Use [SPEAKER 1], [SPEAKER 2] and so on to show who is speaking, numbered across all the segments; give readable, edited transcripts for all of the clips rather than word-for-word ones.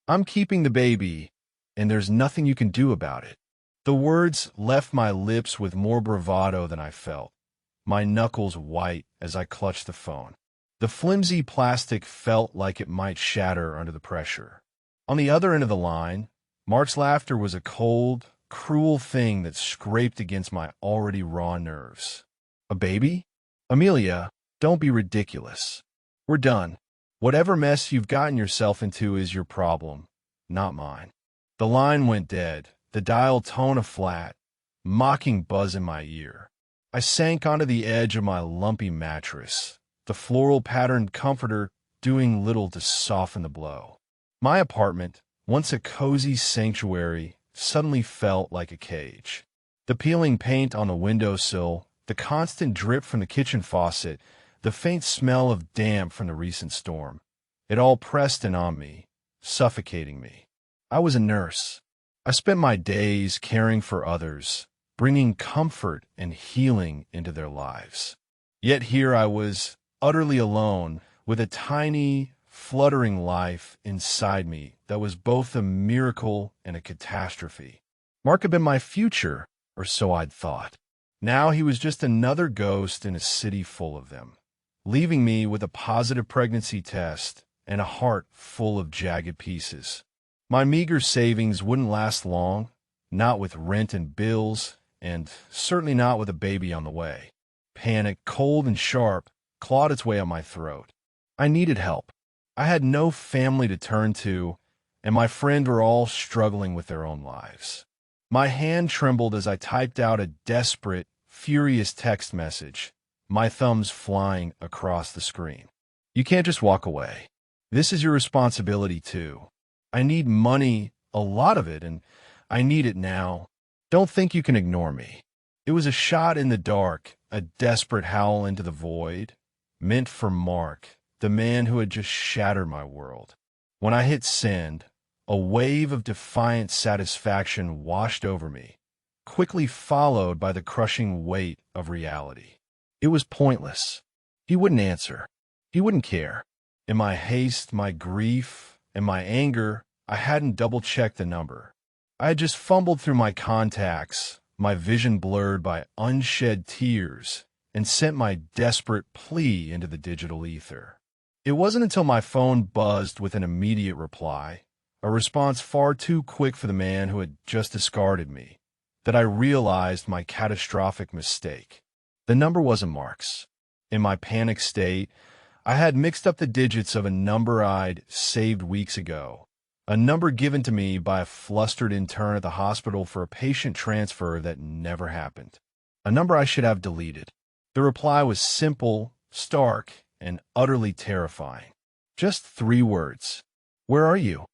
[SPEAKER 1] I'm keeping the baby, and there's nothing you can do about it. The words left my lips with more bravado than I felt, my knuckles white as I clutched the phone. The flimsy plastic felt like it might shatter under the pressure. On the other end of the line, Mark's laughter was a cold, cruel thing that scraped against my already raw nerves. A baby? Amelia, don't be ridiculous. We're done. Whatever mess you've gotten yourself into is your problem, not mine. The line went dead, the dial tone a flat, mocking buzz in my ear. I sank onto the edge of my lumpy mattress, the floral-patterned comforter doing little to soften the blow. My apartment, once a cozy sanctuary, suddenly felt like a cage. The peeling paint on the windowsill, the constant drip from the kitchen faucet, the faint smell of damp from the recent storm. It all pressed in on me, suffocating me. I was a nurse. I spent my days caring for others, bringing comfort and healing into their lives. Yet here I was, utterly alone, with a tiny, fluttering life inside me that was both a miracle and a catastrophe. Mark had been my future, or so I'd thought. Now he was just another ghost in a city full of them, leaving me with a positive pregnancy test and a heart full of jagged pieces. My meager savings wouldn't last long, not with rent and bills, and certainly not with a baby on the way. Panic, cold and sharp, clawed its way up my throat. I needed help. I had no family to turn to, and my friends were all struggling with their own lives. My hand trembled as I typed out a desperate, furious text message, my thumbs flying across the screen. You can't just walk away. This is your responsibility, too. I need money, a lot of it, and I need it now. Don't think you can ignore me. It was a shot in the dark, a desperate howl into the void, meant for Mark, the man who had just shattered my world. When I hit send, a wave of defiant satisfaction washed over me, quickly followed by the crushing weight of reality. It was pointless. He wouldn't answer. He wouldn't care. In my haste, my grief, and my anger, I hadn't double-checked the number. I had just fumbled through my contacts, my vision blurred by unshed tears, and sent my desperate plea into the digital ether. It wasn't until my phone buzzed with an immediate reply, a response far too quick for the man who had just discarded me, that I realized my catastrophic mistake. The number wasn't Mark's. In my panic state, I had mixed up the digits of a number I'd saved weeks ago, a number given to me by a flustered intern at the hospital for a patient transfer that never happened, a number I should have deleted. The reply was simple, stark, and utterly terrifying. Just 3 words. Where are you?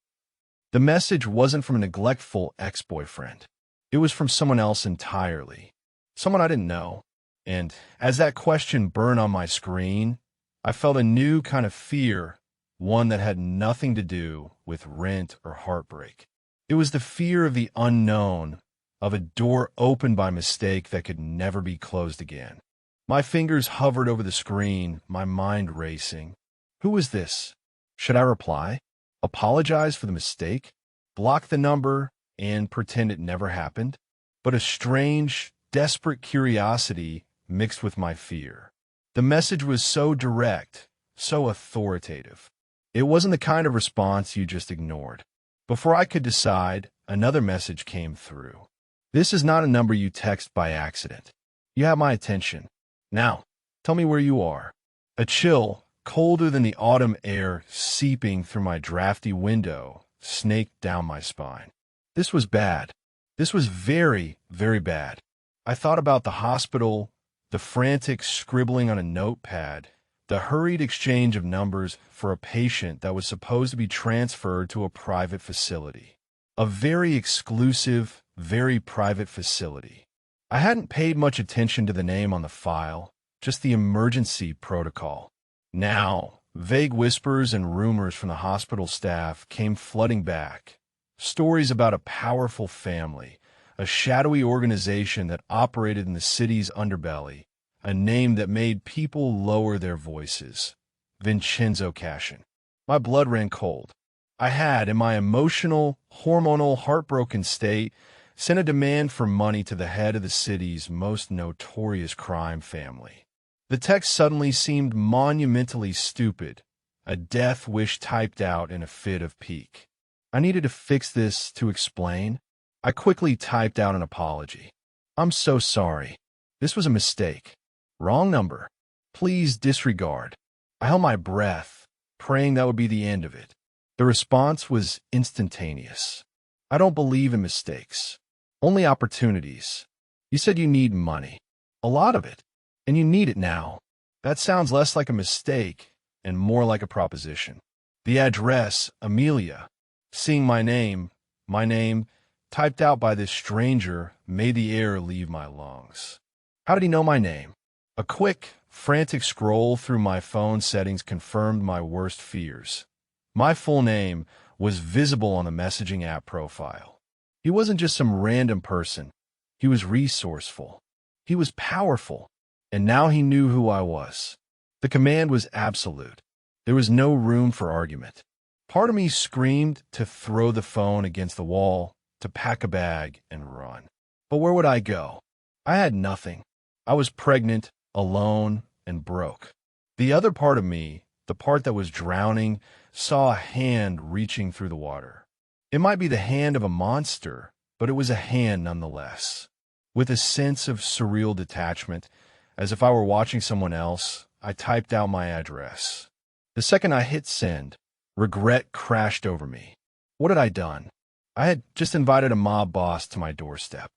[SPEAKER 1] The message wasn't from a neglectful ex-boyfriend. It was from someone else entirely, someone I didn't know. And as that question burned on my screen, I felt a new kind of fear, one that had nothing to do with rent or heartbreak. It was the fear of the unknown, of a door opened by mistake that could never be closed again. My fingers hovered over the screen, my mind racing. Who was this? Should I reply? Apologize for the mistake? Block the number and pretend it never happened? But a strange, desperate curiosity mixed with my fear. The message was so direct, so authoritative. It wasn't the kind of response you just ignored. Before I could decide, another message came through. This is not a number you text by accident. You have my attention. Now, tell me where you are. A chill, colder than the autumn air seeping through my drafty window, snaked down my spine. This was bad. This was very, very bad. I thought about the hospital, the frantic scribbling on a notepad, the hurried exchange of numbers for a patient that was supposed to be transferred to a private facility. A very exclusive, very private facility. I hadn't paid much attention to the name on the file, just the emergency protocol. Now, vague whispers and rumors from the hospital staff came flooding back. Stories about a powerful family, a shadowy organization that operated in the city's underbelly, a name that made people lower their voices. Vincenzo Cashin. My blood ran cold. I had, in my emotional, hormonal, heartbroken state, sent a demand for money to the head of the city's most notorious crime family. The text suddenly seemed monumentally stupid, a death wish typed out in a fit of pique. I needed to fix this to explain. I quickly typed out an apology. I'm so sorry. This was a mistake. Wrong number. Please disregard. I held my breath, praying that would be the end of it. The response was instantaneous. I don't believe in mistakes. Only opportunities. You said you need money. A lot of it. And you need it now. That sounds less like a mistake and more like a proposition. The address, Amelia. Seeing my name, typed out by this stranger, made the air leave my lungs. How did he know my name? A quick, frantic scroll through my phone settings confirmed my worst fears. My full name was visible on the messaging app profile. He wasn't just some random person. He was resourceful. He was powerful. And now he knew who I was. The command was absolute. There was no room for argument. Part of me screamed to throw the phone against the wall, to pack a bag and run. But where would I go? I had nothing. I was pregnant, alone, and broke. The other part of me, the part that was drowning, saw a hand reaching through the water. It might be the hand of a monster, but it was a hand nonetheless. With a sense of surreal detachment, as if I were watching someone else, I typed out my address. The second I hit send, regret crashed over me. What had I done? I had just invited a mob boss to my doorstep.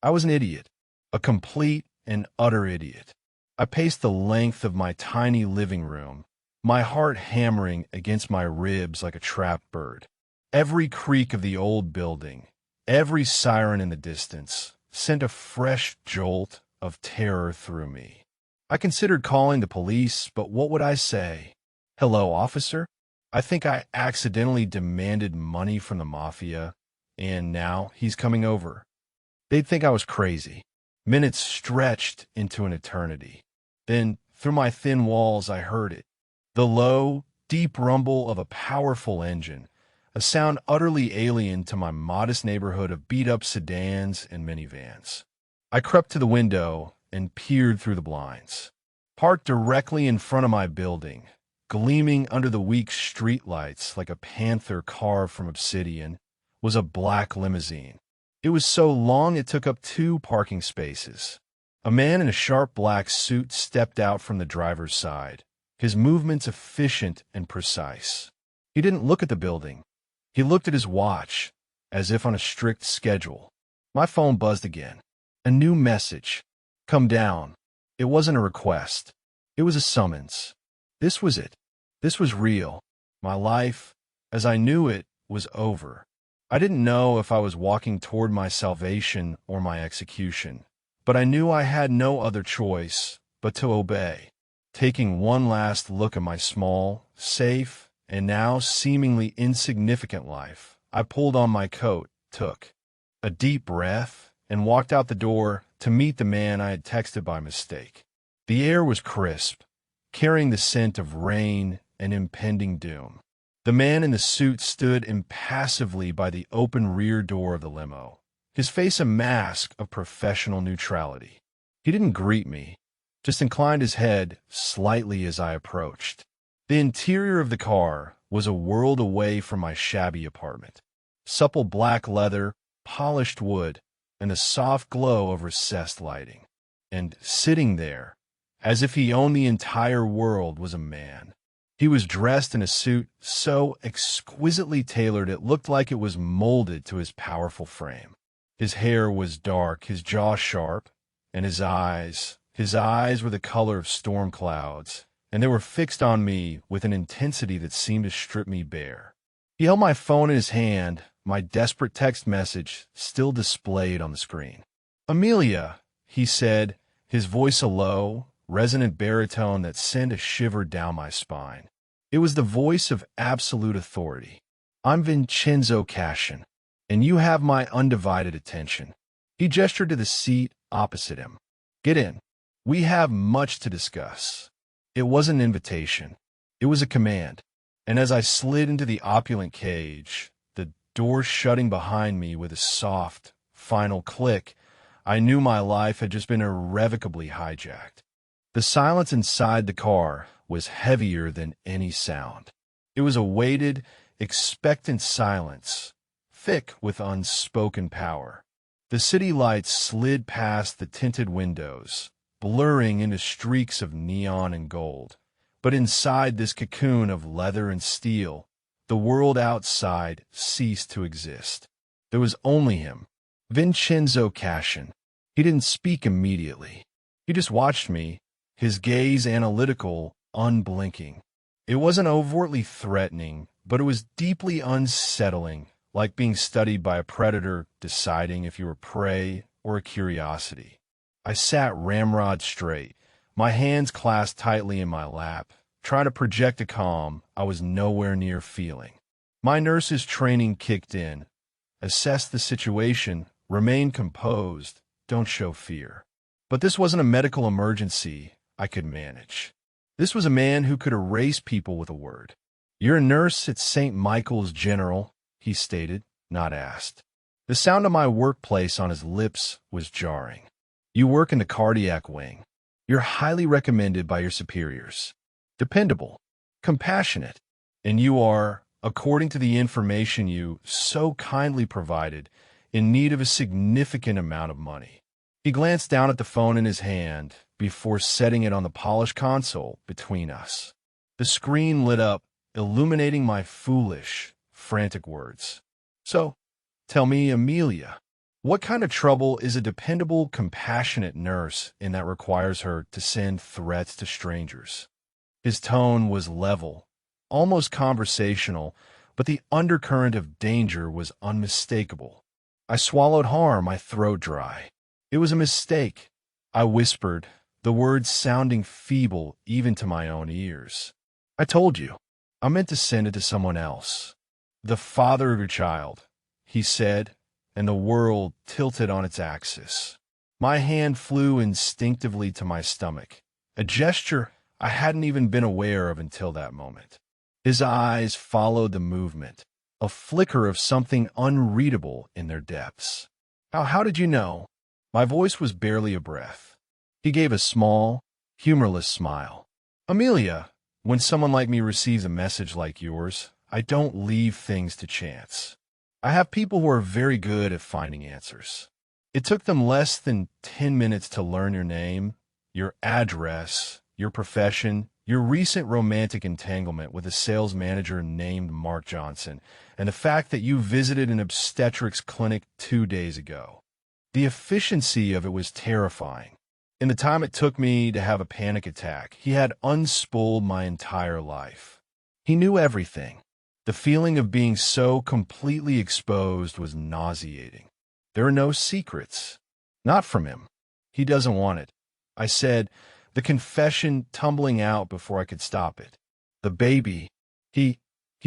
[SPEAKER 1] I was an idiot, a complete and utter idiot. I paced the length of my tiny living room, my heart hammering against my ribs like a trapped bird. Every creak of the old building, every siren in the distance, sent a fresh jolt of terror through me. I considered calling the police, but what would I say? Hello, officer? I think I accidentally demanded money from the mafia, and now he's coming over. They'd think I was crazy. Minutes stretched into an eternity. Then, through my thin walls, I heard it. The low, deep rumble of a powerful engine, a sound utterly alien to my modest neighborhood of beat-up sedans and minivans. I crept to the window and peered through the blinds. Parked directly in front of my building, gleaming under the weak streetlights like a panther carved from obsidian, was a black limousine. It was so long it took up 2 parking spaces. A man in a sharp black suit stepped out from the driver's side, his movements efficient and precise. He didn't look at the building. He looked at his watch, as if on a strict schedule. My phone buzzed again. A new message. Come down. It wasn't a request. It was a summons. This was it. This was real. My life, as I knew it, was over. I didn't know if I was walking toward my salvation or my execution, but I knew I had no other choice but to obey. Taking one last look at my small, safe, and now seemingly insignificant life, I pulled on my coat, took a deep breath, and walked out the door to meet the man I had texted by mistake. The air was crisp, carrying the scent of rain and impending doom. The man in the suit stood impassively by the open rear door of the limo, his face a mask of professional neutrality. He didn't greet me, just inclined his head slightly as I approached. The interior of the car was a world away from my shabby apartment. Supple black leather, polished wood, and the soft glow of recessed lighting. And sitting there, as if he owned the entire world, was a man. He was dressed in a suit so exquisitely tailored it looked like it was molded to his powerful frame. His hair was dark, his jaw sharp, and his eyes were the color of storm clouds, and they were fixed on me with an intensity that seemed to strip me bare. He held my phone in his hand, my desperate text message still displayed on the screen. "Amelia," he said, his voice a low, resonant baritone that sent a shiver down my spine. It was the voice of absolute authority. "I'm Vincenzo Cashin, and you have my undivided attention." He gestured to the seat opposite him. "Get in. We have much to discuss." It wasn't an invitation. It was a command. And as I slid into the opulent cage, the door shutting behind me with a soft, final click, I knew my life had just been irrevocably hijacked. The silence inside the car was heavier than any sound. It was a weighted, expectant silence, thick with unspoken power. The city lights slid past the tinted windows, blurring into streaks of neon and gold. But inside this cocoon of leather and steel, the world outside ceased to exist. There was only him, Vincenzo Cashin. He didn't speak immediately. He just watched me, his gaze analytical, unblinking. It wasn't overtly threatening, but it was deeply unsettling, like being studied by a predator deciding if you were prey or a curiosity. I sat ramrod straight, my hands clasped tightly in my lap, trying to project a calm I was nowhere near feeling. My nurse's training kicked in. Assess the situation, remain composed, don't show fear. But this wasn't a medical emergency I could manage. This was a man who could erase people with a word. "You're a nurse at St. Michael's General," he stated, not asked. The sound of my workplace on his lips was jarring. "You work in the cardiac wing. You're highly recommended by your superiors. Dependable, compassionate, and you are, according to the information you so kindly provided, in need of a significant amount of money." He glanced down at the phone in his hand before setting it on the polished console between us. The screen lit up, illuminating my foolish, frantic words. "So, tell me, Amelia, what kind of trouble is a dependable, compassionate nurse in that requires her to send threats to strangers?" His tone was level, almost conversational, but the undercurrent of danger was unmistakable. I swallowed hard, my throat dry. "It was a mistake," I whispered, the words sounding feeble even to my own ears. "I told you. I meant to send it to someone else." "The father of your child," he said, and the world tilted on its axis. My hand flew instinctively to my stomach, a gesture I hadn't even been aware of until that moment. His eyes followed the movement, a flicker of something unreadable in their depths. How did you know?" My voice was barely a breath. He gave a small, humorless smile. "Amelia, when someone like me receives a message like yours, I don't leave things to chance. I have people who are very good at finding answers. It took them less than 10 minutes to learn your name, your address, your profession, your recent romantic entanglement with a sales manager named Mark Johnson, and the fact that you visited an obstetrics clinic 2 days ago. The efficiency of it was terrifying. In the time it took me to have a panic attack, he had unspooled my entire life. He knew everything. The feeling of being so completely exposed was nauseating. There are no secrets. Not from him. He doesn't want it," I said, the confession tumbling out before I could stop it. "The baby, he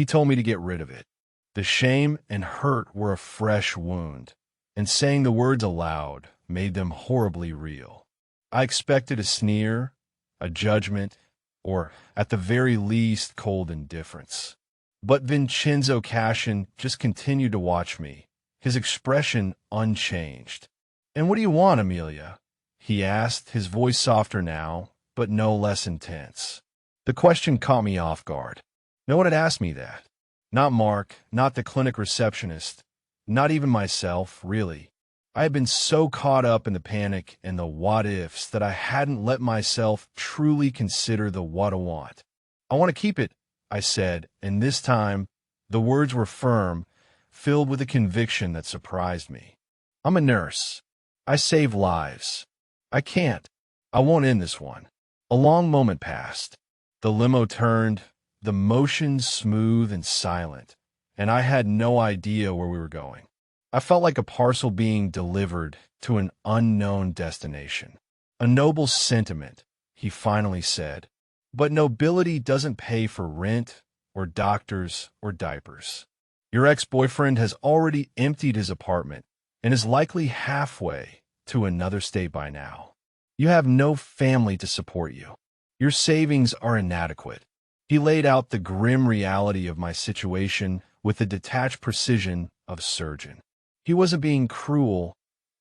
[SPEAKER 1] told me to get rid of it." The shame and hurt were a fresh wound, and saying the words aloud made them horribly real. I expected a sneer, a judgment, or, at the very least, cold indifference. But Vincenzo Cashin just continued to watch me, his expression unchanged. "And what do you want, Amelia?" he asked, his voice softer now, but no less intense. The question caught me off guard. No one had asked me that. Not Mark, not the clinic receptionist, not even myself, really. I had been so caught up in the panic and the what-ifs that I hadn't let myself truly consider the what-I-want. "I want to keep it," I said, and this time, the words were firm, filled with a conviction that surprised me. "I'm a nurse. I save lives. I can't. I won't end this one." A long moment passed. The limo turned, the motion smooth and silent, and I had no idea where we were going. I felt like a parcel being delivered to an unknown destination. "A noble sentiment," he finally said. "But nobility doesn't pay for rent or doctors or diapers. Your ex-boyfriend has already emptied his apartment and is likely halfway to another state by now. You have no family to support you. Your savings are inadequate. He laid out the grim reality of my situation with the detached precision of a surgeon. He wasn't being cruel,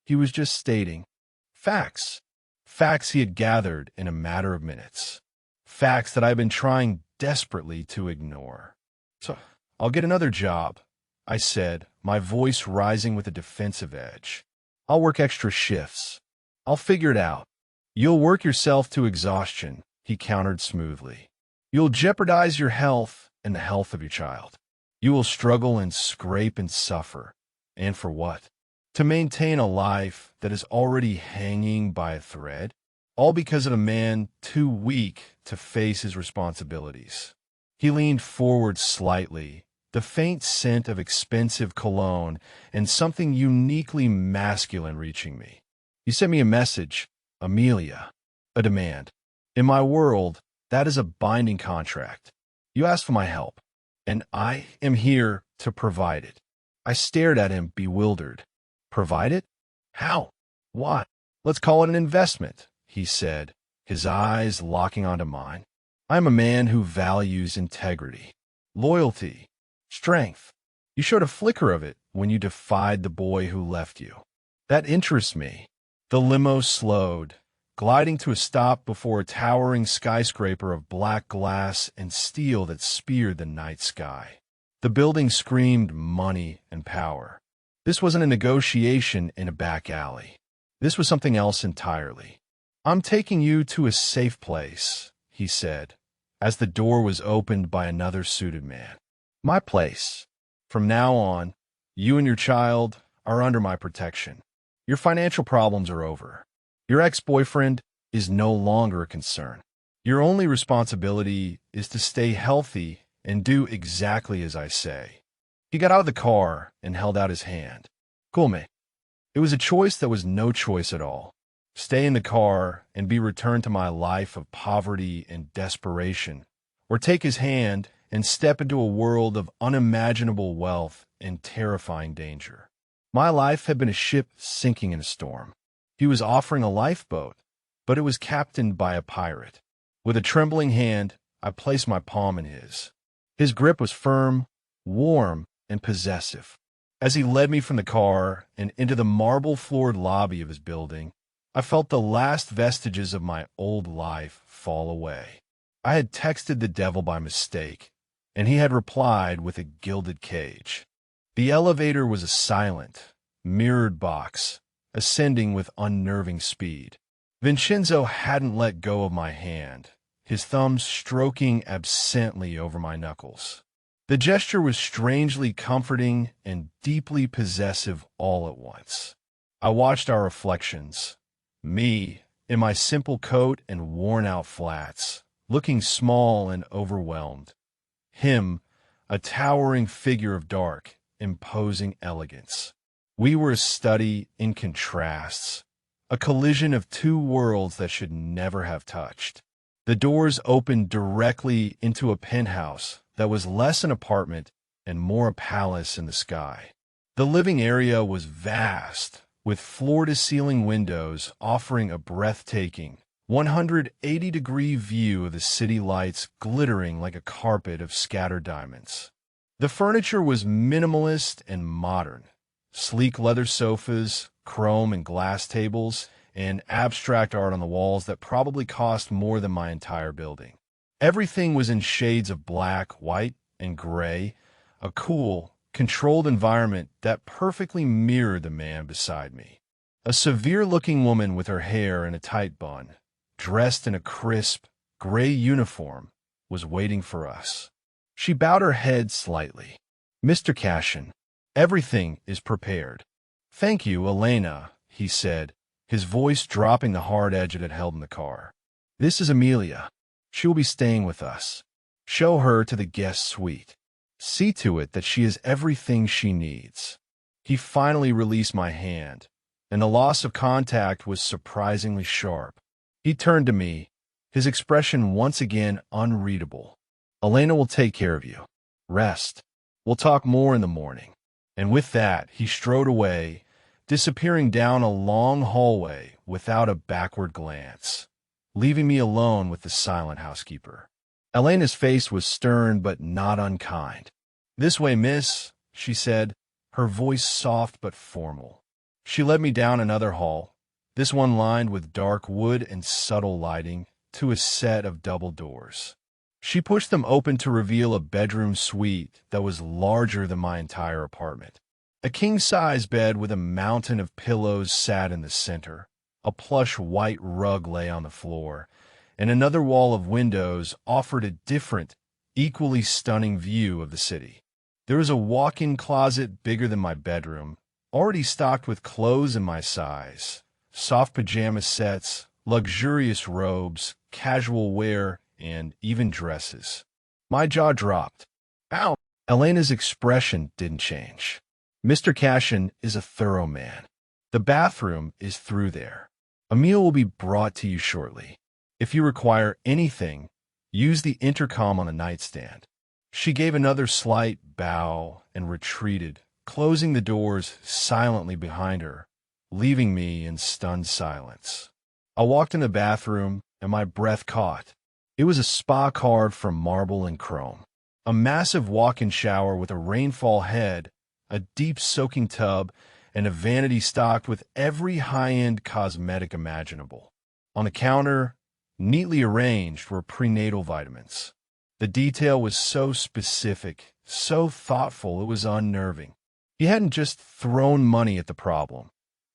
[SPEAKER 1] he was just stating facts. Facts he had gathered in a matter of minutes. Facts that I've been trying desperately to ignore. So, I'll get another job, I said, my voice rising with a defensive edge. I'll work extra shifts. I'll figure it out. You'll work yourself to exhaustion, he countered smoothly. You'll jeopardize your health and the health of your child. You will struggle and scrape and suffer. And for what? To maintain a life that is already hanging by a thread, all because of a man too weak to face his responsibilities. He leaned forward slightly, the faint scent of expensive cologne and something uniquely masculine reaching me. You sent me a message, Amelia, a demand. In my world, that is a binding contract. You asked for my help, and I am here to provide it. I stared at him, bewildered. Provide it? How? Why? Let's call it an investment, he said, his eyes locking onto mine. I'm a man who values integrity, loyalty, strength. You showed a flicker of it when you defied the boy who left you. That interests me. The limo slowed, gliding to a stop before a towering skyscraper of black glass and steel that speared the night sky. The building screamed money and power. This wasn't a negotiation in a back alley. This was something else entirely. I'm taking you to a safe place, he said, as the door was opened by another suited man. My place. From now on, you and your child are under my protection. Your financial problems are over. Your ex-boyfriend is no longer a concern. Your only responsibility is to stay healthy and do exactly as I say. He got out of the car and held out his hand. Cool, mate. It was a choice that was no choice at all. Stay in the car and be returned to my life of poverty and desperation, or take his hand and step into a world of unimaginable wealth and terrifying danger. My life had been a ship sinking in a storm. He was offering a lifeboat, but it was captained by a pirate. With a trembling hand, I placed my palm in his. His grip was firm, warm, and possessive. As he led me from the car and into the marble-floored lobby of his building, I felt the last vestiges of my old life fall away. I had texted the devil by mistake, and he had replied with a gilded cage. The elevator was a silent, mirrored box, ascending with unnerving speed. Vincenzo hadn't let go of my hand, his thumbs stroking absently over my knuckles. The gesture was strangely comforting and deeply possessive all at once. I watched our reflections, me in my simple coat and worn-out flats, looking small and overwhelmed. Him, a towering figure of dark, imposing elegance. We were a study in contrasts, a collision of two worlds that should never have touched. The doors opened directly into a penthouse that was less an apartment and more a palace in the sky. The living area was vast, with floor-to-ceiling windows offering a breathtaking 180-degree view of the city lights glittering like a carpet of scattered diamonds. The furniture was minimalist and modern. Sleek leather sofas, chrome and glass tables, and abstract art on the walls that probably cost more than my entire building. Everything was in shades of black, white, and gray, a cool, controlled environment that perfectly mirrored the man beside me. A severe-looking woman with her hair in a tight bun, dressed in a crisp, gray uniform, was waiting for us. She bowed her head slightly. Mr. Cashin, everything is prepared. Thank you, Elena, he said, his voice dropping the hard edge it had held in the car. This is Amelia. She will be staying with us. Show her to the guest suite. See to it that she has everything she needs. He finally released my hand, and the loss of contact was surprisingly sharp. He turned to me, his expression once again unreadable. Elena will take care of you. Rest. We'll talk more in the morning. And with that, he strode away, disappearing down a long hallway without a backward glance, leaving me alone with the silent housekeeper. Elena's face was stern but not unkind. "This way, miss," she said, her voice soft but formal. She led me down another hall, this one lined with dark wood and subtle lighting, to a set of double doors. She pushed them open to reveal a bedroom suite that was larger than my entire apartment. A king-size bed with a mountain of pillows sat in the center. A plush white rug lay on the floor, and another wall of windows offered a different, equally stunning view of the city. There was a walk-in closet bigger than my bedroom, already stocked with clothes in my size, soft pajama sets, luxurious robes, casual wear, and even dresses. My jaw dropped. "Ow!" Elena's expression didn't change. "Mr. Cashin is a thorough man. The bathroom is through there. A meal will be brought to you shortly. If you require anything, use the intercom on the nightstand." She gave another slight bow and retreated, closing the doors silently behind her, leaving me in stunned silence. I walked in the bathroom, and my breath caught. It was a spa carved from marble and chrome. A massive walk-in shower with a rainfall head, a deep soaking tub, and a vanity stocked with every high-end cosmetic imaginable. On the counter, neatly arranged, were prenatal vitamins. The detail was so specific, so thoughtful, it was unnerving. He hadn't just thrown money at the problem.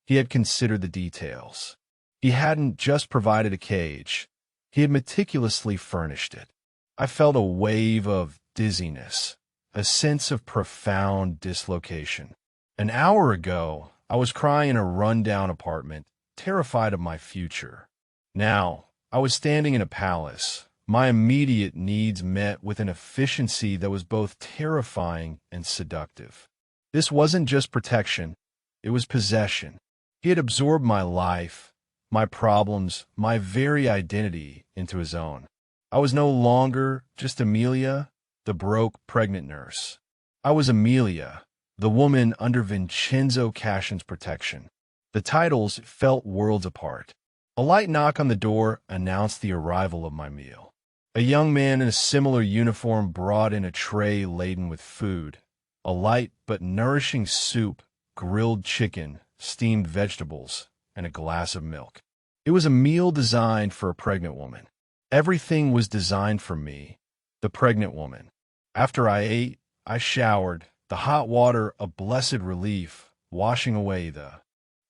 [SPEAKER 1] He had considered the details. He hadn't just provided a cage. He had meticulously furnished it. I felt a wave of dizziness, a sense of profound dislocation. An hour ago, I was crying in a run-down apartment, terrified of my future. Now, I was standing in a palace, my immediate needs met with an efficiency that was both terrifying and seductive. This wasn't just protection, it was possession. He had absorbed my life, my problems, my very identity into his own. I was no longer just Amelia, the broke, pregnant nurse. I was Amelia, the woman under Vincenzo Cashin's protection. The titles felt worlds apart. A light knock on the door announced the arrival of my meal. A young man in a similar uniform brought in a tray laden with food, a light but nourishing soup, grilled chicken, steamed vegetables, and a glass of milk. It was a meal designed for a pregnant woman. Everything was designed for me, the pregnant woman. After I ate, I showered, the hot water a blessed relief, washing away the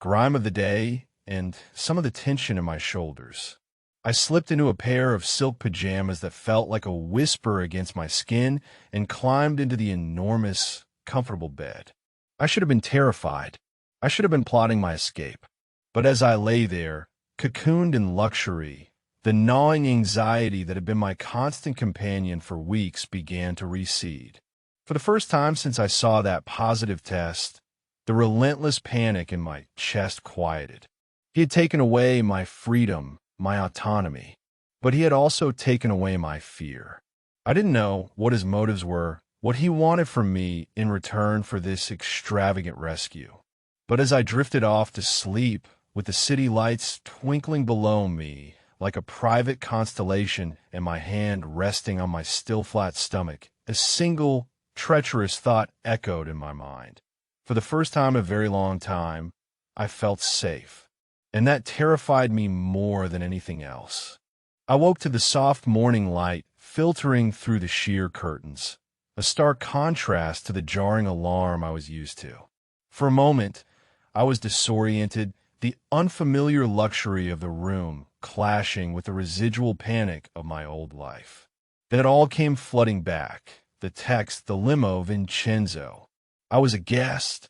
[SPEAKER 1] grime of the day and some of the tension in my shoulders. I slipped into a pair of silk pajamas that felt like a whisper against my skin and climbed into the enormous, comfortable bed. I should have been terrified. I should have been plotting my escape. But as I lay there, cocooned in luxury, the gnawing anxiety that had been my constant companion for weeks began to recede. For the first time since I saw that positive test, the relentless panic in my chest quieted. He had taken away my freedom, my autonomy, but he had also taken away my fear. I didn't know what his motives were, what he wanted from me in return for this extravagant rescue. But as I drifted off to sleep, with the city lights twinkling below me like a private constellation and my hand resting on my still flat stomach, a single, treacherous thought echoed in my mind. For the first time in a very long time, I felt safe. And that terrified me more than anything else. I woke to the soft morning light filtering through the sheer curtains, a stark contrast to the jarring alarm I was used to. For a moment, I was disoriented, the unfamiliar luxury of the room clashing with the residual panic of my old life. Then it all came flooding back, the text, the limo, Vincenzo. I was a guest,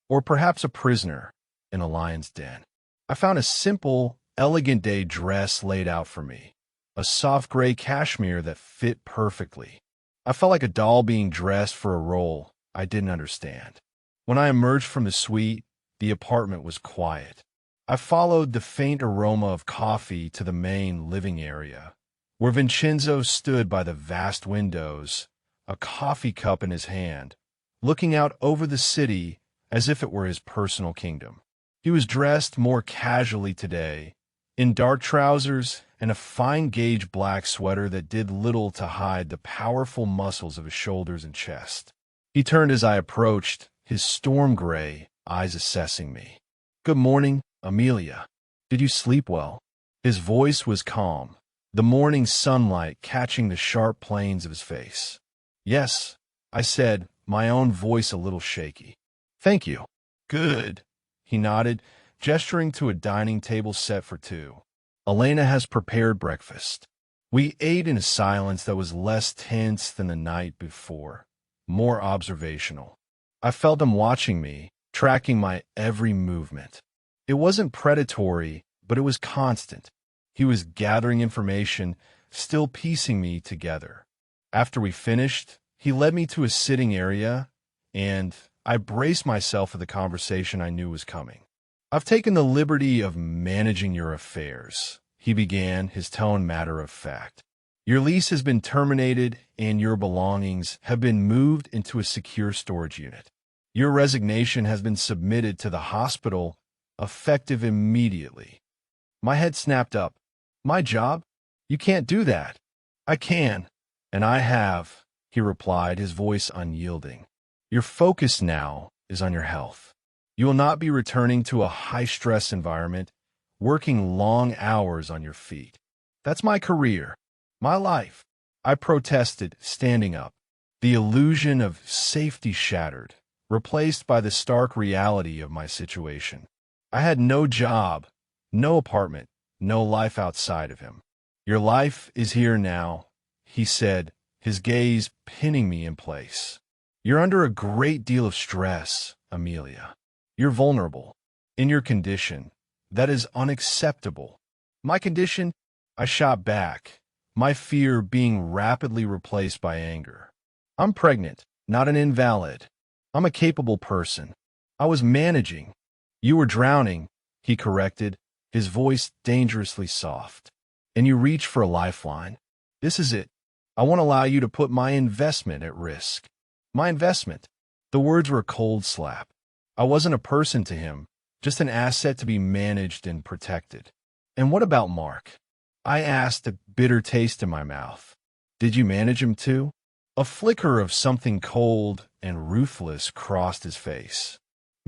[SPEAKER 1] or perhaps a prisoner, in a lion's den. I found a simple, elegant day dress laid out for me, a soft gray cashmere that fit perfectly. I felt like a doll being dressed for a role I didn't understand. When I emerged from the suite, the apartment was quiet. I followed the faint aroma of coffee to the main living area, where Vincenzo stood by the vast windows, a coffee cup in his hand, looking out over the city as if it were his personal kingdom. He was dressed more casually today, in dark trousers and a fine-gauge black sweater that did little to hide the powerful muscles of his shoulders and chest. He turned as I approached, his storm gray eyes assessing me. "Good morning, Amelia. Did you sleep well?" His voice was calm, the morning sunlight catching the sharp planes of his face. "Yes," I said, my own voice a little shaky. "Thank you." "Good," he nodded, gesturing to a dining table set for two. "Elena has prepared breakfast." We ate in a silence that was less tense than the night before, more observational. I felt him watching me, tracking my every movement. It wasn't predatory, but it was constant. He was gathering information, still piecing me together. After we finished, he led me to a sitting area, and I braced myself for the conversation I knew was coming. "I've taken the liberty of managing your affairs," he began, his tone matter of fact. "Your lease has been terminated, and your belongings have been moved into a secure storage unit. Your resignation has been submitted to the hospital, effective immediately." My head snapped up. "My job? You can't do that." "I can, and I have," he replied, his voice unyielding. "Your focus now is on your health. You will not be returning to a high-stress environment, working long hours on your feet. That's my career, my life." I protested, standing up. The illusion of safety shattered, replaced by the stark reality of my situation. I had no job, no apartment, no life outside of him. "Your life is here now," he said, his gaze pinning me in place. "You're under a great deal of stress, Amelia. You're vulnerable. In your condition, that is unacceptable." "My condition?" I shot back, my fear being rapidly replaced by anger. "I'm pregnant, not an invalid. I'm a capable person. I was managing." "You were drowning," he corrected, his voice dangerously soft. "And you reached for a lifeline. This is it. I won't allow you to put my investment at risk." "My investment?" The words were a cold slap. I wasn't a person to him, just an asset to be managed and protected. "And what about Mark?" I asked, a bitter taste in my mouth. "Did you manage him too?" A flicker of something cold and ruthless crossed his face.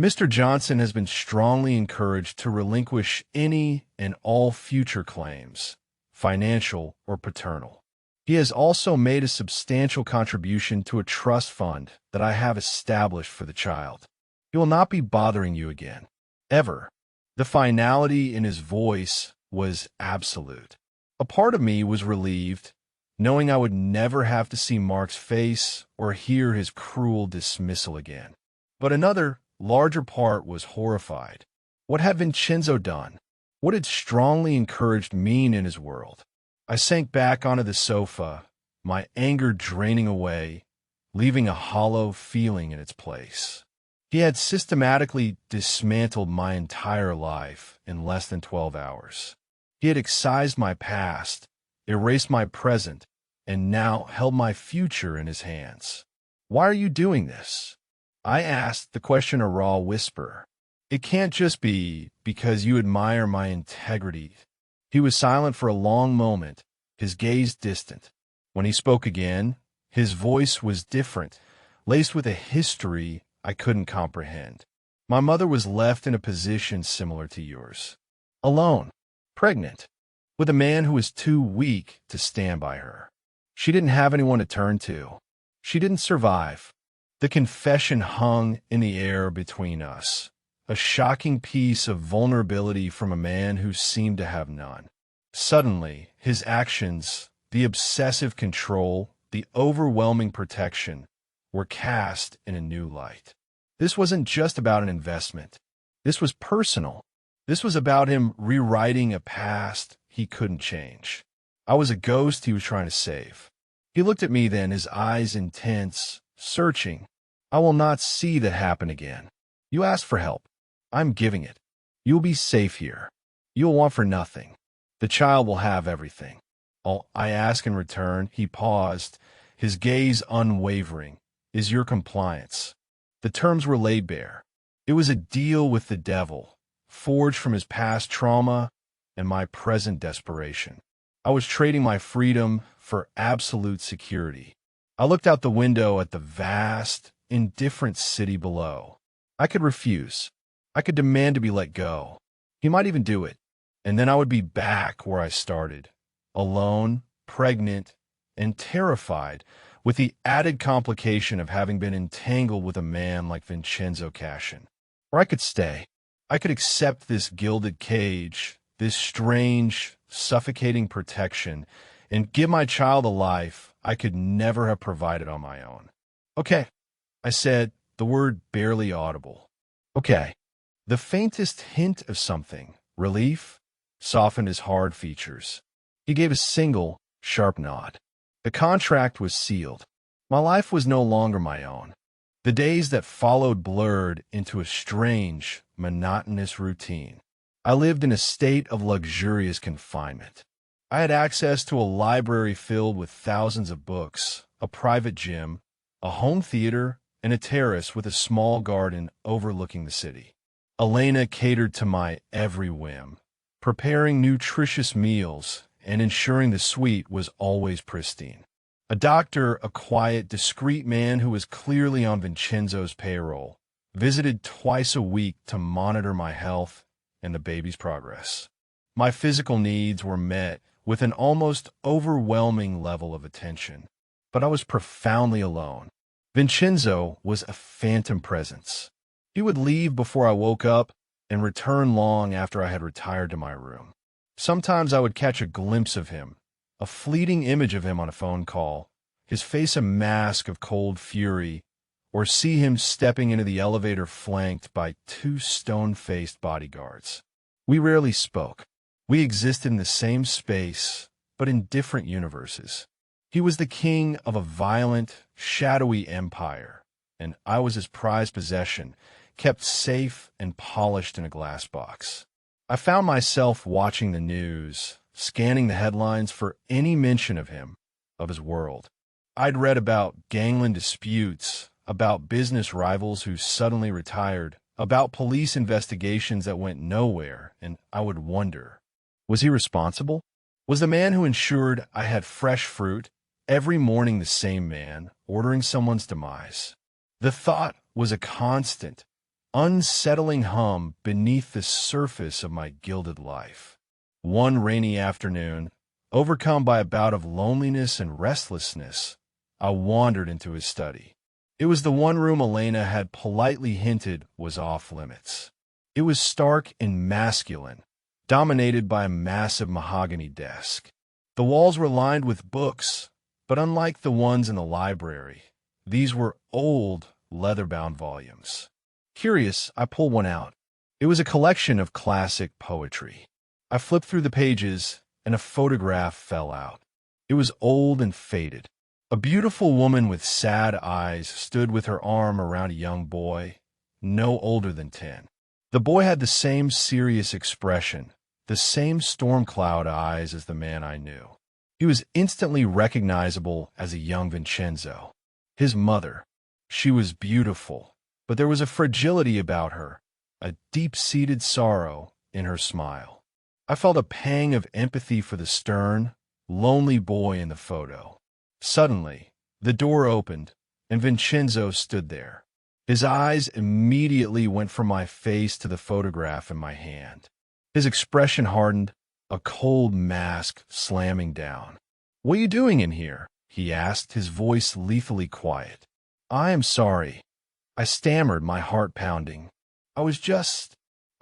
[SPEAKER 1] "Mr. Johnson has been strongly encouraged to relinquish any and all future claims, financial or paternal. He has also made a substantial contribution to a trust fund that I have established for the child. He will not be bothering you again. Ever." The finality in his voice was absolute. A part of me was relieved, knowing I would never have to see Mark's face or hear his cruel dismissal again. But another, larger part was horrified. What had Vincenzo done? What had strongly encouraged mean in his world? I sank back onto the sofa, my anger draining away, leaving a hollow feeling in its place. He had systematically dismantled my entire life in less than 12 hours. He had excised my past, erased my present, and now held my future in his hands. "Why are you doing this?" I asked, the question a raw whisper. "It can't just be because you admire my integrity." He was silent for a long moment, his gaze distant. When he spoke again, his voice was different, laced with a history I couldn't comprehend. "My mother was left in a position similar to yours. Alone, pregnant, with a man who was too weak to stand by her. She didn't have anyone to turn to. She didn't survive." The confession hung in the air between us, a shocking piece of vulnerability from a man who seemed to have none. Suddenly, his actions, the obsessive control, the overwhelming protection, were cast in a new light. This wasn't just about an investment. This was personal. This was about him rewriting a past he couldn't change. I was a ghost he was trying to save. He looked at me then, his eyes intense, searching. "I will not see that happen again. You asked for help. I'm giving it. You'll be safe here. You'll want for nothing. The child will have everything. All I ask in return," he paused, his gaze unwavering, "is your compliance." The terms were laid bare. It was a deal with the devil, forged from his past trauma and my present desperation. I was trading my freedom for absolute security. I looked out the window at the vast, indifferent city below. I could refuse. I could demand to be let go. He might even do it. And then I would be back where I started, alone, pregnant, and terrified, with the added complication of having been entangled with a man like Vincenzo Cashin. Or I could stay. I could accept this gilded cage, this strange, suffocating protection, and give my child a life I could never have provided on my own. Okay, I said, the word barely audible. Okay. The faintest hint of something, relief, softened his hard features. He gave a single, sharp nod. The contract was sealed. My life was no longer my own. The days that followed blurred into a strange, monotonous routine. I lived in a state of luxurious confinement. I had access to a library filled with thousands of books, a private gym, a home theater, and a terrace with a small garden overlooking the city. Elena catered to my every whim, preparing nutritious meals and ensuring the suite was always pristine. A doctor, a quiet, discreet man who was clearly on Vincenzo's payroll, visited twice a week to monitor my health and the baby's progress. My physical needs were met with an almost overwhelming level of attention, but I was profoundly alone. Vincenzo was a phantom presence. He would leave before I woke up and return long after I had retired to my room. Sometimes I would catch a glimpse of him, a fleeting image of him on a phone call, his face a mask of cold fury, or see him stepping into the elevator flanked by two stone-faced bodyguards. We rarely spoke. We existed in the same space, but in different universes. He was the king of a violent, shadowy empire, and I was his prized possession, kept safe and polished in a glass box. I found myself watching the news, scanning the headlines for any mention of him, of his world. I'd read about gangland disputes, about business rivals who suddenly retired, about police investigations that went nowhere, and I would wonder, was he responsible? Was the man who ensured I had fresh fruit every morning the same man, ordering someone's demise? The thought was a constant, unsettling hum beneath the surface of my gilded life. One rainy afternoon, overcome by a bout of loneliness and restlessness, I wandered into his study. It was the one room Elena had politely hinted was off limits. It was stark and masculine, dominated by a massive mahogany desk. The walls were lined with books, but unlike the ones in the library, these were old, leather-bound volumes. Curious, I pulled one out. It was a collection of classic poetry. I flipped through the pages, and a photograph fell out. It was old and faded. A beautiful woman with sad eyes stood with her arm around a young boy, no older than 10. The boy had the same serious expression, the same storm cloud eyes as the man I knew. He was instantly recognizable as a young Vincenzo. His mother. She was beautiful, but there was a fragility about her, a deep-seated sorrow in her smile. I felt a pang of empathy for the stern, lonely boy in the photo. Suddenly, the door opened, and Vincenzo stood there. His eyes immediately went from my face to the photograph in my hand. His expression hardened, a cold mask slamming down. "What are you doing in here?" he asked, his voice lethally quiet. "I am sorry," I stammered, my heart pounding. I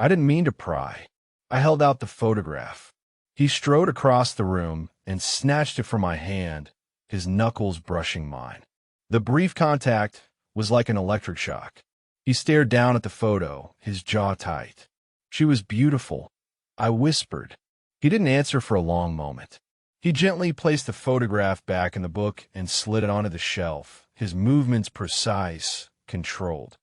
[SPEAKER 1] didn't mean to pry." I held out the photograph. He strode across the room and snatched it from my hand, his knuckles brushing mine. The brief contact was like an electric shock. He stared down at the photo, his jaw tight. "She was beautiful," I whispered. He didn't answer for a long moment. He gently placed the photograph back in the book and slid it onto the shelf, his movements precise, controlled.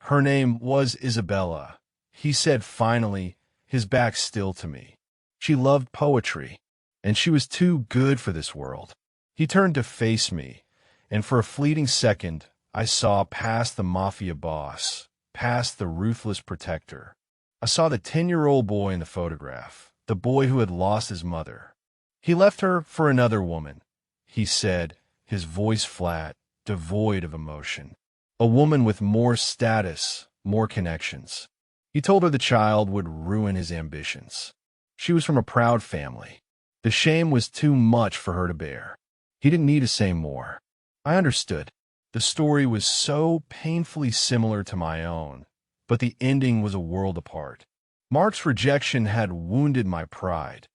[SPEAKER 1] "Her name was Isabella," he said finally, his back still to me. "She loved poetry, and she was too good for this world." He turned to face me, and for a fleeting second, I saw past the mafia boss, past the ruthless protector. I saw the 10-year-old boy in the photograph, the boy who had lost his mother. He left her for another woman, he said, his voice flat, devoid of emotion. A woman with more status, more connections. He told her the child would ruin his ambitions. She was from a proud family. The shame was too much for her to bear. He didn't need to say more. I understood. The story was so painfully similar to my own, but the ending was a world apart. Mark's rejection had wounded my pride.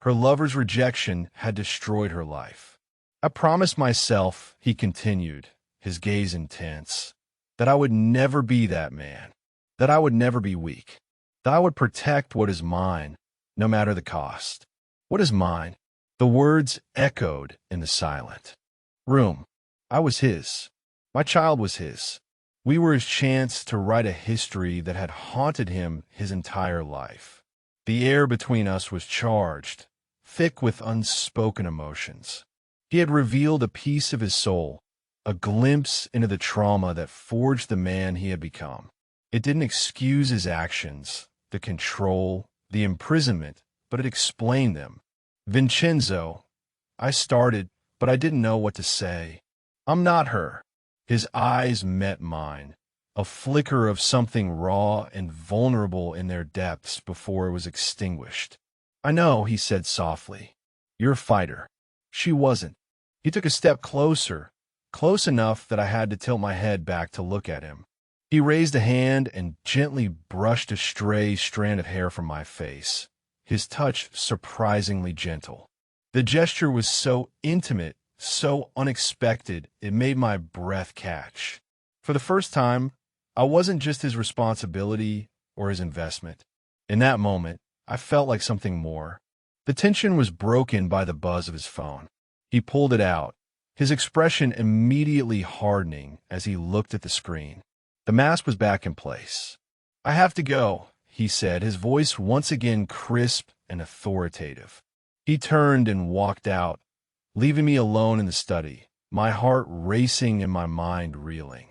[SPEAKER 1] Her lover's rejection had destroyed her life. I promised myself, he continued, his gaze intense, that I would never be that man, that I would never be weak, that I would protect what is mine, no matter the cost. What is mine? The words echoed in the silent room. I was his. My child was his. We were his chance to write a history that had haunted him his entire life. The air between us was charged, thick with unspoken emotions. He had revealed a piece of his soul, a glimpse into the trauma that forged the man he had become. It didn't excuse his actions, the control, the imprisonment, but it explained them. Vincenzo, I started, but I didn't know what to say. I'm not her. His eyes met mine, a flicker of something raw and vulnerable in their depths before it was extinguished. I know, he said softly. You're a fighter. She wasn't. He took a step closer, close enough that I had to tilt my head back to look at him. He raised a hand and gently brushed a stray strand of hair from my face, his touch surprisingly gentle. The gesture was so intimate, so unexpected, it made my breath catch. For the first time, I wasn't just his responsibility or his investment. In that moment, I felt like something more. The tension was broken by the buzz of his phone. He pulled it out, his expression immediately hardening as he looked at the screen. The mask was back in place. I have to go, he said, his voice once again crisp and authoritative. He turned and walked out, leaving me alone in the study, my heart racing and my mind reeling.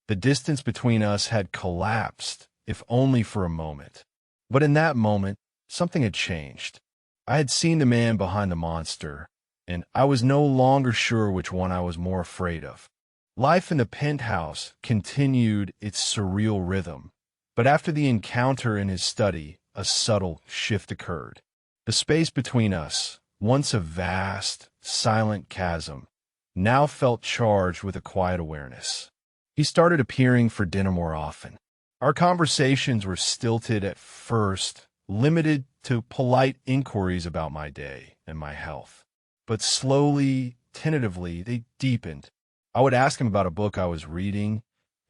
[SPEAKER 1] The distance between us had collapsed, if only for a moment. But in that moment, something had changed. I had seen the man behind the monster, and I was no longer sure which one I was more afraid of. Life in the penthouse continued its surreal rhythm, but after the encounter in his study, a subtle shift occurred. The space between us, once a vast, silent chasm, now felt charged with a quiet awareness. He started appearing for dinner more often. Our conversations were stilted at first, limited to polite inquiries about my day and my health. But slowly, tentatively, they deepened. I would ask him about a book I was reading,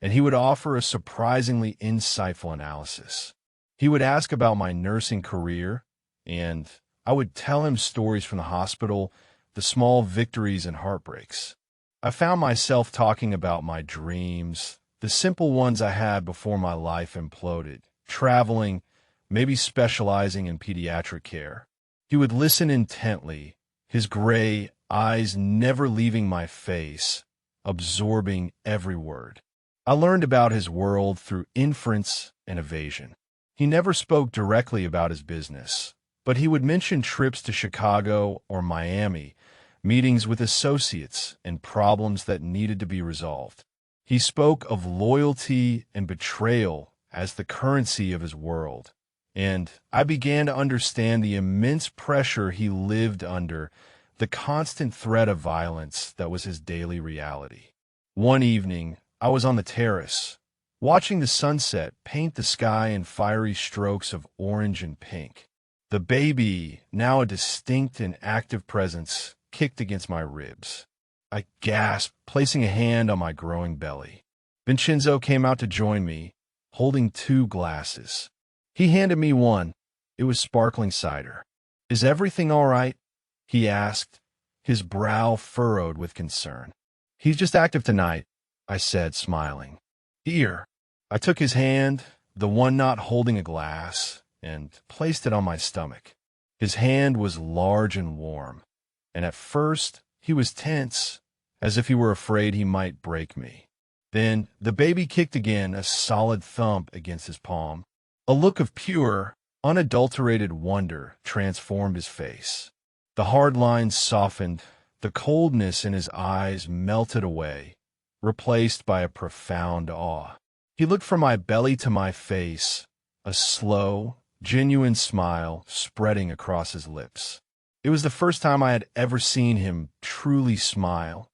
[SPEAKER 1] and he would offer a surprisingly insightful analysis. He would ask about my nursing career, and I would tell him stories from the hospital, the small victories and heartbreaks. I found myself talking about my dreams, the simple ones I had before my life imploded, traveling, maybe specializing in pediatric care. He would listen intently, his gray eyes never leaving my face, absorbing every word. I learned about his world through inference and evasion. He never spoke directly about his business, but he would mention trips to Chicago or Miami, meetings with associates, and problems that needed to be resolved. He spoke of loyalty and betrayal as the currency of his world, and I began to understand the immense pressure he lived under, the constant threat of violence that was his daily reality. One evening, I was on the terrace, watching the sunset paint the sky in fiery strokes of orange and pink. The baby, now a distinct and active presence, kicked against my ribs. I gasped, placing a hand on my growing belly. Vincenzo came out to join me, holding 2 glasses. He handed me one. It was sparkling cider. "Is everything all right?" he asked, his brow furrowed with concern. "He's just active tonight," I said, smiling. "Here." I took his hand, the one not holding a glass, and placed it on my stomach. His hand was large and warm, and at first he was tense, as if he were afraid he might break me. Then the baby kicked again, a solid thump against his palm. A look of pure, unadulterated wonder transformed his face. The hard lines softened, the coldness in his eyes melted away, replaced by a profound awe. He looked from my belly to my face, a slow, genuine smile spreading across his lips. It was the first time I had ever seen him truly smile,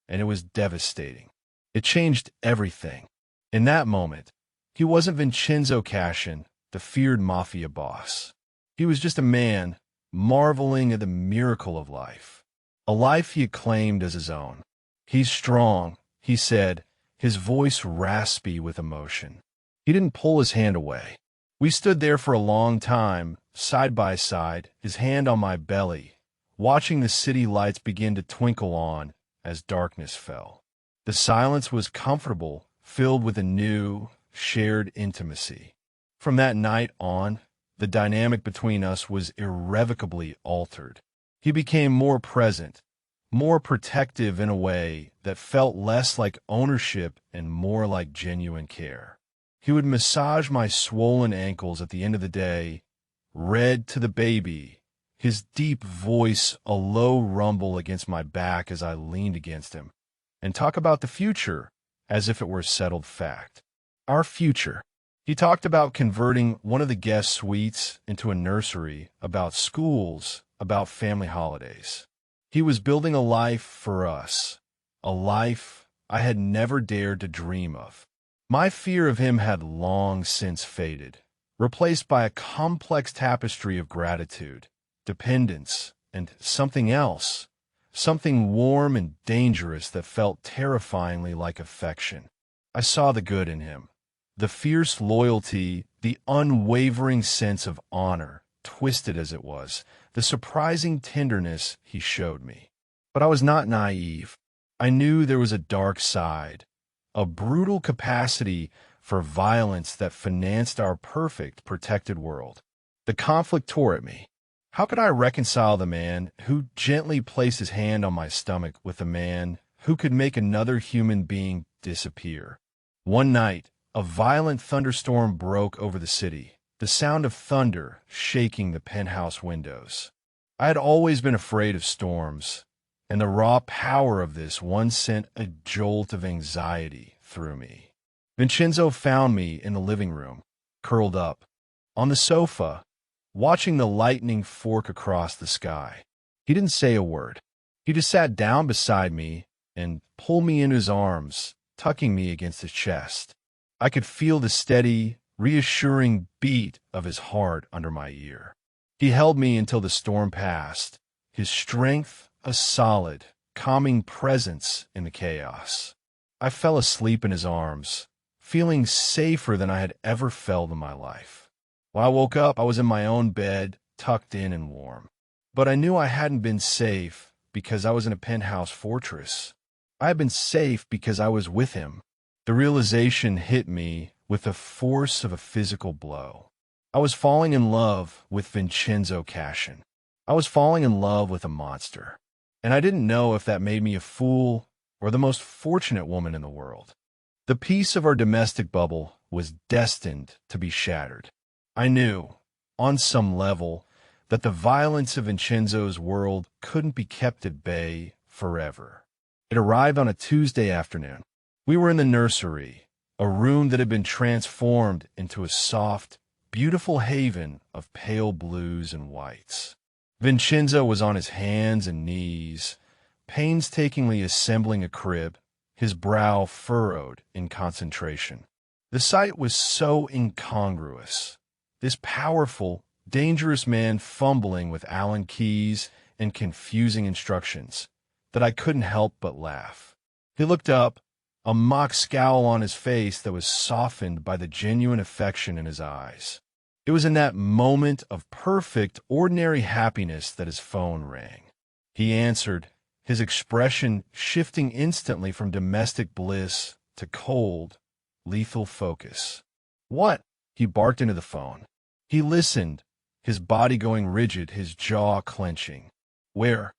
[SPEAKER 1] and it was devastating. It changed everything. In that moment, he wasn't Vincenzo Cashin, the feared mafia boss. He was just a man marveling at the miracle of life, a life he had claimed as his own. "He's strong," he said, his voice raspy with emotion. He didn't pull his hand away. We stood there for a long time, side by side, his hand on my belly, watching the city lights begin to twinkle on as darkness fell. The silence was comfortable, filled with a new, shared intimacy. From that night on, the dynamic between us was irrevocably altered. He became more present, more protective in a way that felt less like ownership and more like genuine care. He would massage my swollen ankles at the end of the day, red to the baby, his deep voice a low rumble against my back as I leaned against him, and talk about the future as if it were a settled fact. Our future. He talked about converting one of the guest suites into a nursery, about schools, about family holidays. He was building a life for us, a life I had never dared to dream of. My fear of him had long since faded, replaced by a complex tapestry of gratitude, dependence, and something else, something warm and dangerous that felt terrifyingly like affection. I saw the good in him. The fierce loyalty, the unwavering sense of honor, twisted as it was, the surprising tenderness he showed me. But I was not naive. I knew there was a dark side, a brutal capacity for violence that financed our perfect, protected world. The conflict tore at me. How could I reconcile the man who gently placed his hand on my stomach with the man who could make another human being disappear? One night, a violent thunderstorm broke over the city, the sound of thunder shaking the penthouse windows. I had always been afraid of storms, and the raw power of this one sent a jolt of anxiety through me. Vincenzo found me in the living room, curled up, on the sofa, watching the lightning fork across the sky. He didn't say a word. He just sat down beside me and pulled me in his arms, tucking me against his chest. I could feel the steady, reassuring beat of his heart under my ear. He held me until the storm passed, his strength a solid, calming presence in the chaos. I fell asleep in his arms, feeling safer than I had ever felt in my life. When I woke up, I was in my own bed, tucked in and warm. But I knew I hadn't been safe because I was in a penthouse fortress. I had been safe because I was with him. The realization hit me with the force of a physical blow. I was falling in love with Vincenzo Cashin. I was falling in love with a monster. And I didn't know if that made me a fool or the most fortunate woman in the world. The peace of our domestic bubble was destined to be shattered. I knew, on some level, that the violence of Vincenzo's world couldn't be kept at bay forever. It arrived on a Tuesday afternoon. We were in the nursery, a room that had been transformed into a soft, beautiful haven of pale blues and whites. Vincenzo was on his hands and knees, painstakingly assembling a crib, his brow furrowed in concentration. The sight was so incongruous. This powerful, dangerous man fumbling with Allen keys and confusing instructions, that I couldn't help but laugh. He looked up, a mock scowl on his face that was softened by the genuine affection in his eyes. It was in that moment of perfect, ordinary happiness that his phone rang. He answered, his expression shifting instantly from domestic bliss to cold, lethal focus. "What?" He barked into the phone. He listened, his body going rigid, his jaw clenching. "Where?"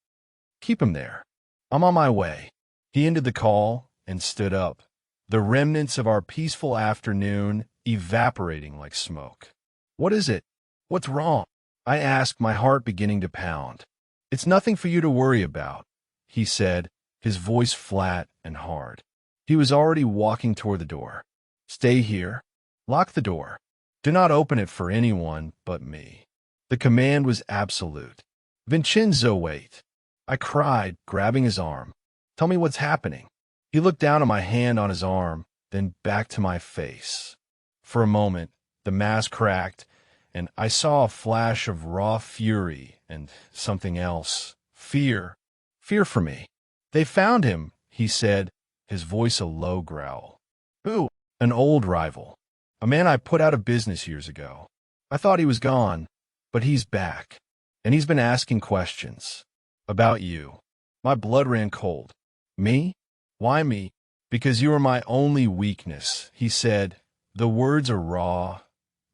[SPEAKER 1] "Keep him there. I'm on my way." He ended the call and stood up, the remnants of our peaceful afternoon evaporating like smoke. "What is it? What's wrong?" I asked, my heart beginning to pound. It's nothing for you to worry about, he said, his voice flat and hard. He was already walking toward the door. Stay here. Lock the door. Do not open it for anyone but me. The command was absolute. Vincenzo, wait. I cried, grabbing his arm. Tell me what's happening. He looked down at my hand on his arm, then back to my face. For a moment, the mask cracked, and I saw a flash of raw fury and something else. Fear. Fear for me. They found him, he said, his voice a low growl. Who? An old rival. A man I put out of business years ago. I thought he was gone, but he's back. And he's been asking questions. About you. My blood ran cold. Me? Why me? Because you are my only weakness, he said, the words a raw,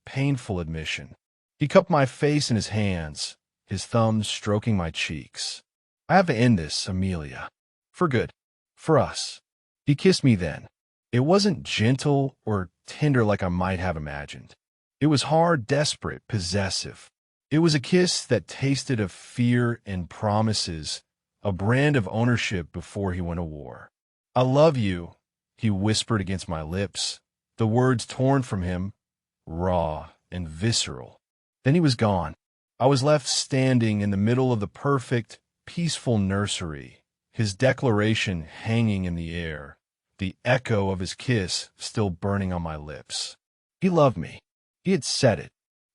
[SPEAKER 1] painful admission. He cupped my face in his hands, his thumbs stroking my cheeks. I have to end this, Amelia. For good. For us. He kissed me then. It wasn't gentle or tender like I might have imagined. It was hard, desperate, possessive. It was a kiss that tasted of fear and promises, a brand of ownership before he went to war. I love you, he whispered against my lips, the words torn from him, raw and visceral. Then he was gone. I was left standing in the middle of the perfect, peaceful nursery, his declaration hanging in the air, the echo of his kiss still burning on my lips. He loved me. He had said it.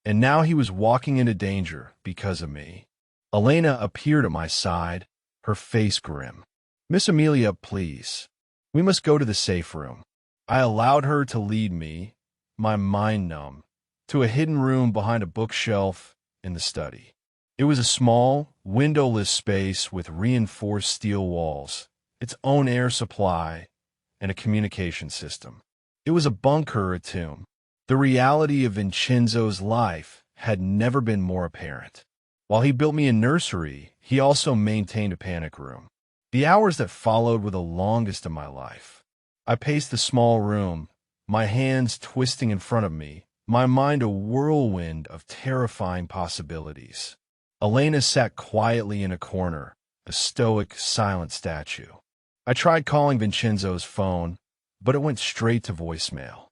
[SPEAKER 1] And now he was walking into danger because of me. Elena appeared at my side, her face grim. Miss Amelia, please. We must go to the safe room. I allowed her to lead me, my mind numb, to a hidden room behind a bookshelf in the study. It was a small, windowless space with reinforced steel walls, its own air supply, and a communication system. It was a bunker, a tomb. The reality of Vincenzo's life had never been more apparent. While he built me a nursery, he also maintained a panic room. The hours that followed were the longest of my life. I paced the small room, my hands twisting in front of me, my mind a whirlwind of terrifying possibilities. Elena sat quietly in a corner, a stoic, silent statue. I tried calling Vincenzo's phone, but it went straight to voicemail.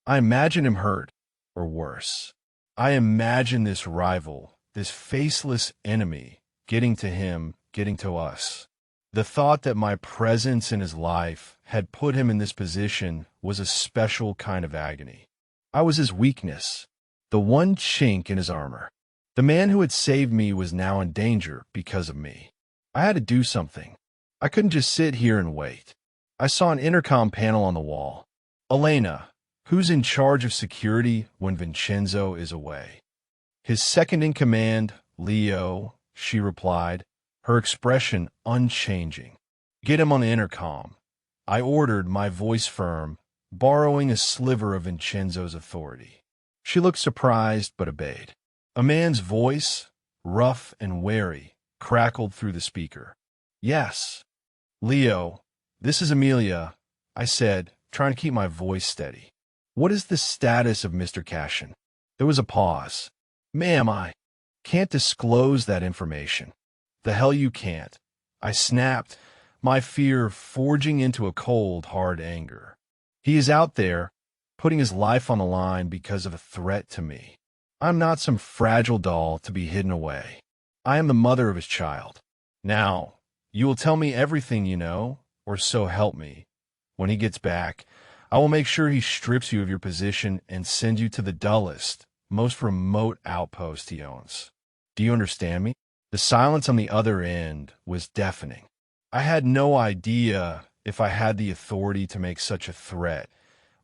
[SPEAKER 1] I imagined him hurt, or worse. I imagined this rival, this faceless enemy, getting to him, getting to us. The thought that my presence in his life had put him in this position was a special kind of agony. I was his weakness, the one chink in his armor. The man who had saved me was now in danger because of me. I had to do something. I couldn't just sit here and wait. I saw an intercom panel on the wall. Elena, who's in charge of security when Vincenzo is away? His second-in-command, Leo, she replied, her expression unchanging. Get him on the intercom. I ordered, my voice firm, borrowing a sliver of Vincenzo's authority. She looked surprised but obeyed. A man's voice, rough and wary, crackled through the speaker. Yes. Leo, this is Amelia, I said, trying to keep my voice steady. What is the status of Mr. Cashin? There was a pause. Ma'am, I can't disclose that information. The hell you can't. I snapped, my fear forging into a cold, hard anger. He is out there, putting his life on the line because of a threat to me. I'm not some fragile doll to be hidden away. I am the mother of his child. Now, you will tell me everything you know, or so help me. When he gets back, I will make sure he strips you of your position and send you to the dullest, most remote outpost he owns. Do you understand me? The silence on the other end was deafening. I had no idea if I had the authority to make such a threat,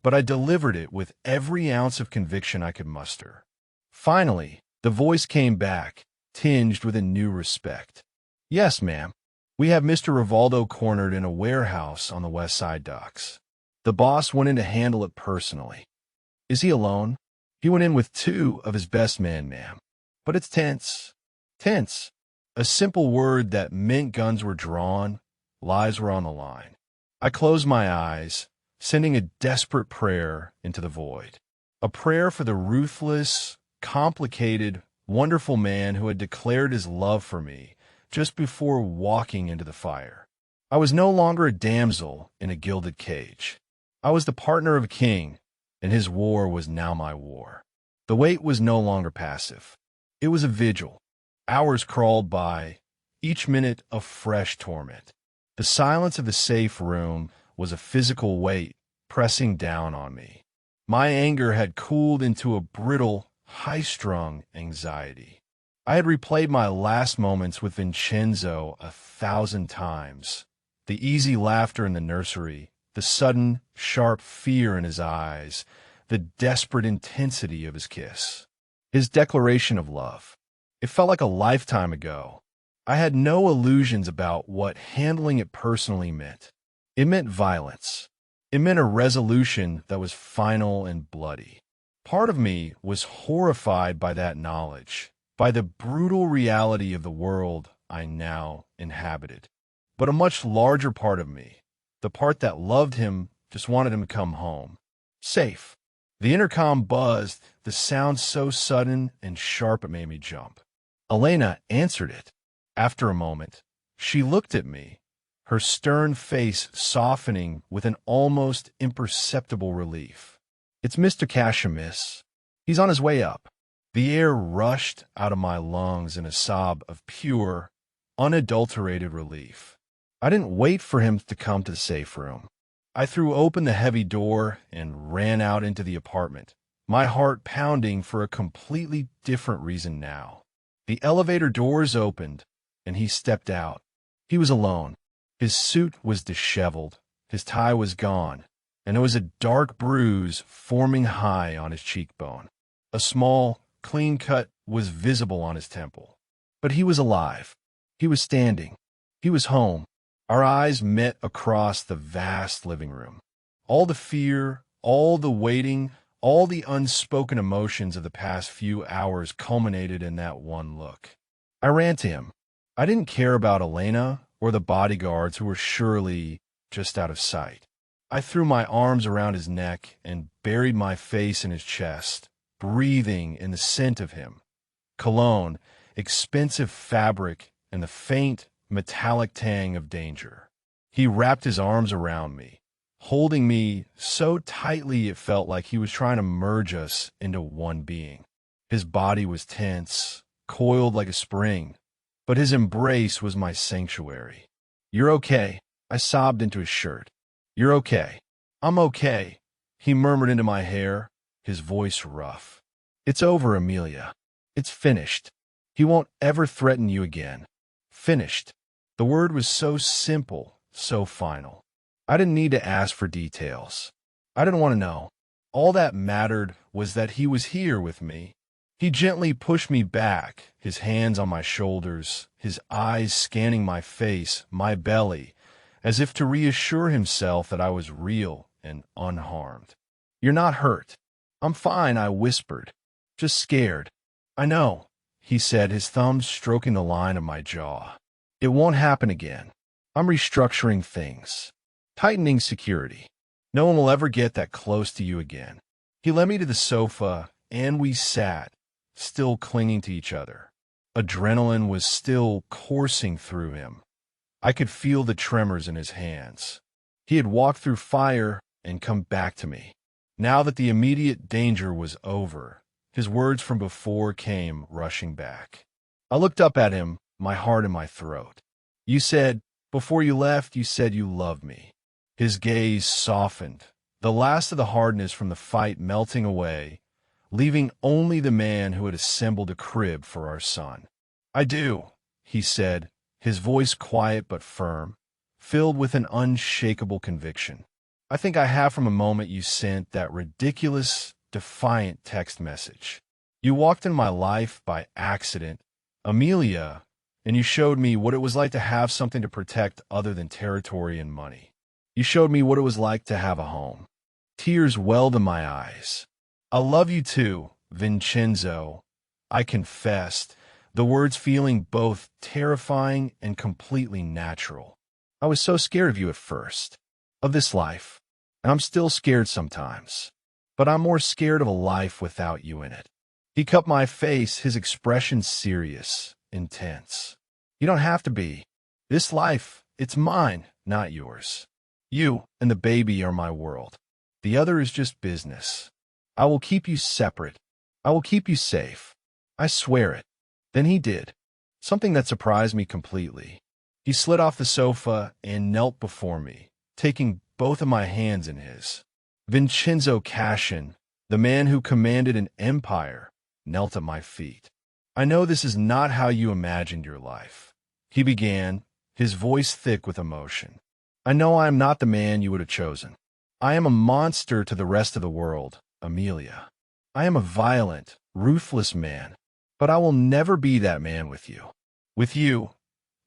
[SPEAKER 1] but I delivered it with every ounce of conviction I could muster. Finally, the voice came back, tinged with a new respect. Yes, ma'am. We have Mr. Rivaldo cornered in a warehouse on the West Side docks. The boss went in to handle it personally. Is he alone? He went in with 2 of his best men, ma'am. But it's tense. Tense. A simple word that meant guns were drawn, lives were on the line. I closed my eyes, sending a desperate prayer into the void. A prayer for the ruthless, complicated, wonderful man who had declared his love for me, just before walking into the fire. I was no longer a damsel in a gilded cage. I was the partner of a king, and his war was now my war. The wait was no longer passive. It was a vigil. Hours crawled by, each minute a fresh torment. The silence of the safe room was a physical weight pressing down on me. My anger had cooled into a brittle, high-strung anxiety. I had replayed my last moments with Vincenzo 1,000 times. The easy laughter in the nursery, the sudden, sharp fear in his eyes, the desperate intensity of his kiss. His declaration of love. It felt like a lifetime ago. I had no illusions about what handling it personally meant. It meant violence. It meant a resolution that was final and bloody. Part of me was horrified by that knowledge, by the brutal reality of the world I now inhabited. But a much larger part of me, the part that loved him, just wanted him to come home. Safe. The intercom buzzed, the sound so sudden and sharp it made me jump. Elena answered it. After a moment, she looked at me, her stern face softening with an almost imperceptible relief. "It's Mr. Casher, miss. He's on his way up." The air rushed out of my lungs in a sob of pure, unadulterated relief. I didn't wait for him to come to the safe room. I threw open the heavy door and ran out into the apartment, my heart pounding for a completely different reason now. The elevator doors opened, and he stepped out. He was alone. His suit was disheveled, his tie was gone, and there was a dark bruise forming high on his cheekbone. A small, clean cut was visible on his temple. But he was alive. He was standing. He was home. Our eyes met across the vast living room. All the fear, all the waiting, all the unspoken emotions of the past few hours culminated in that one look. I ran to him. I didn't care about Elena or the bodyguards who were surely just out of sight. I threw my arms around his neck and buried my face in his chest, breathing in the scent of him. Cologne, expensive fabric, and the faint, metallic tang of danger. He wrapped his arms around me, holding me so tightly it felt like he was trying to merge us into one being. His body was tense, coiled like a spring, but his embrace was my sanctuary. "You're okay," I sobbed into his shirt. "You're okay." "I'm okay," he murmured into my hair, his voice rough. "It's over, Amelia. It's finished. He won't ever threaten you again. Finished." The word was so simple, so final. I didn't need to ask for details. I didn't want to know. All that mattered was that he was here with me. He gently pushed me back, his hands on my shoulders, his eyes scanning my face, my belly, as if to reassure himself that I was real and unharmed. "You're not hurt." "I'm fine," I whispered. "Just scared." "I know," he said, his thumbs stroking the line of my jaw. "It won't happen again. I'm restructuring things, tightening security. No one will ever get that close to you again." He led me to the sofa, and we sat, still clinging to each other. Adrenaline was still coursing through him. I could feel the tremors in his hands. He had walked through fire and come back to me. Now that the immediate danger was over, his words from before came rushing back. I looked up at him, my heart in my throat. Before you left, you said you loved me." His gaze softened, the last of the hardness from the fight melting away, leaving only the man who had assembled a crib for our son. "I do," he said, his voice quiet but firm, filled with an unshakable conviction. "I think I have from the moment you sent that ridiculous, defiant text message. You walked in my life by accident, Amelia, and you showed me what it was like to have something to protect other than territory and money. You showed me what it was like to have a home." Tears welled in my eyes. "I love you too, Vincenzo," I confessed, the words feeling both terrifying and completely natural. "I was so scared of you at first, of this life, and I'm still scared sometimes. But I'm more scared of a life without you in it." He cupped my face, his expression serious, intense. You don't have to be. This life, it's mine, not yours. You and the baby are my world. The other is just business. I will keep you separate. I will keep you safe. I swear it. Then he did. Something that surprised me completely. He slid off the sofa and knelt before me, taking both of my hands in his. Vincenzo Cashin, the man who commanded an empire, knelt at my feet. I know this is not how you imagined your life. He began, his voice thick with emotion. I know I am not the man you would have chosen. I am a monster to the rest of the world, Amelia. I am a violent, ruthless man, but I will never be that man with you. With you,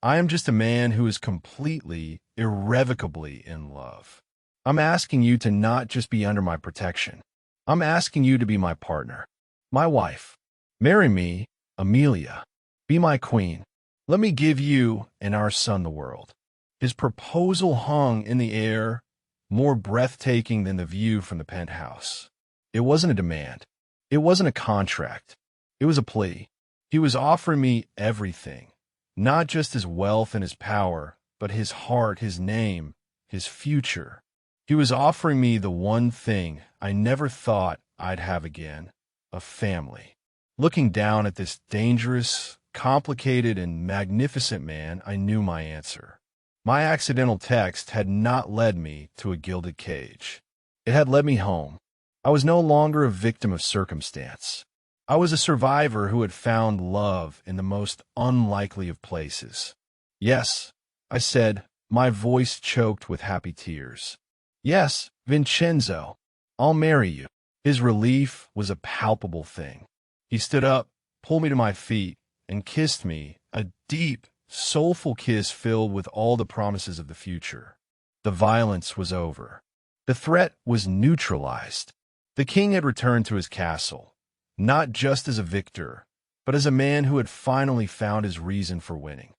[SPEAKER 1] I am just a man who is completely, irrevocably in love. I'm asking you to not just be under my protection. I'm asking you to be my partner, my wife. Marry me, Amelia. Be my queen. Let me give you and our son the world. His proposal hung in the air, more breathtaking than the view from the penthouse. It wasn't a demand. It wasn't a contract. It was a plea. He was offering me everything, not just his wealth and his power, but his heart, his name, his future. He was offering me the one thing I never thought I'd have again, a family. Looking down at this dangerous, complicated, and magnificent man, I knew my answer. My accidental text had not led me to a gilded cage. It had led me home. I was no longer a victim of circumstance. I was a survivor who had found love in the most unlikely of places. Yes, I said, my voice choked with happy tears. Yes, Vincenzo, I'll marry you. His relief was a palpable thing. He stood up, pulled me to my feet, and kissed me, a deep, soulful kiss filled with all the promises of the future. The violence was over. The threat was neutralized. The king had returned to his castle, not just as a victor, but as a man who had finally found his reason for winning.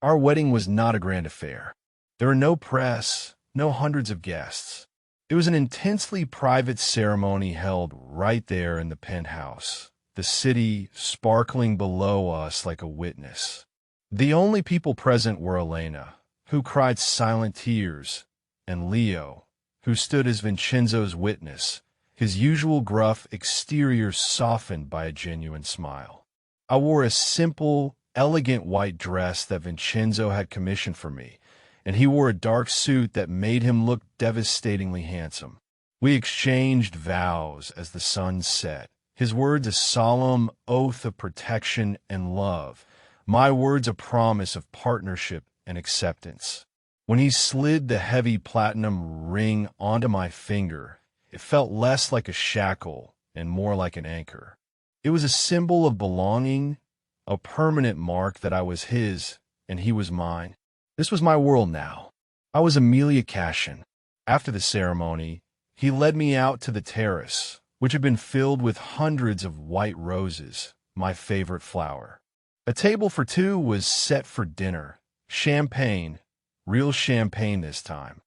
[SPEAKER 1] Our wedding was not a grand affair. There were no press, no hundreds of guests. It was an intensely private ceremony held right there in the penthouse, the city sparkling below us like a witness. The only people present were Elena, who cried silent tears, and Leo, who stood as Vincenzo's witness, his usual gruff exterior softened by a genuine smile. I wore a simple, elegant white dress that Vincenzo had commissioned for me, and he wore a dark suit that made him look devastatingly handsome. We exchanged vows as the sun set, his words a solemn oath of protection and love, my words a promise of partnership and acceptance. When he slid the heavy platinum ring onto my finger, it felt less like a shackle and more like an anchor. It was a symbol of belonging, a permanent mark that I was his and he was mine. This was my world now. I was Amelia Cashin. After the ceremony, he led me out to the terrace, which had been filled with hundreds of white roses, my favorite flower. A table for two was set for dinner. Champagne, real champagne this time,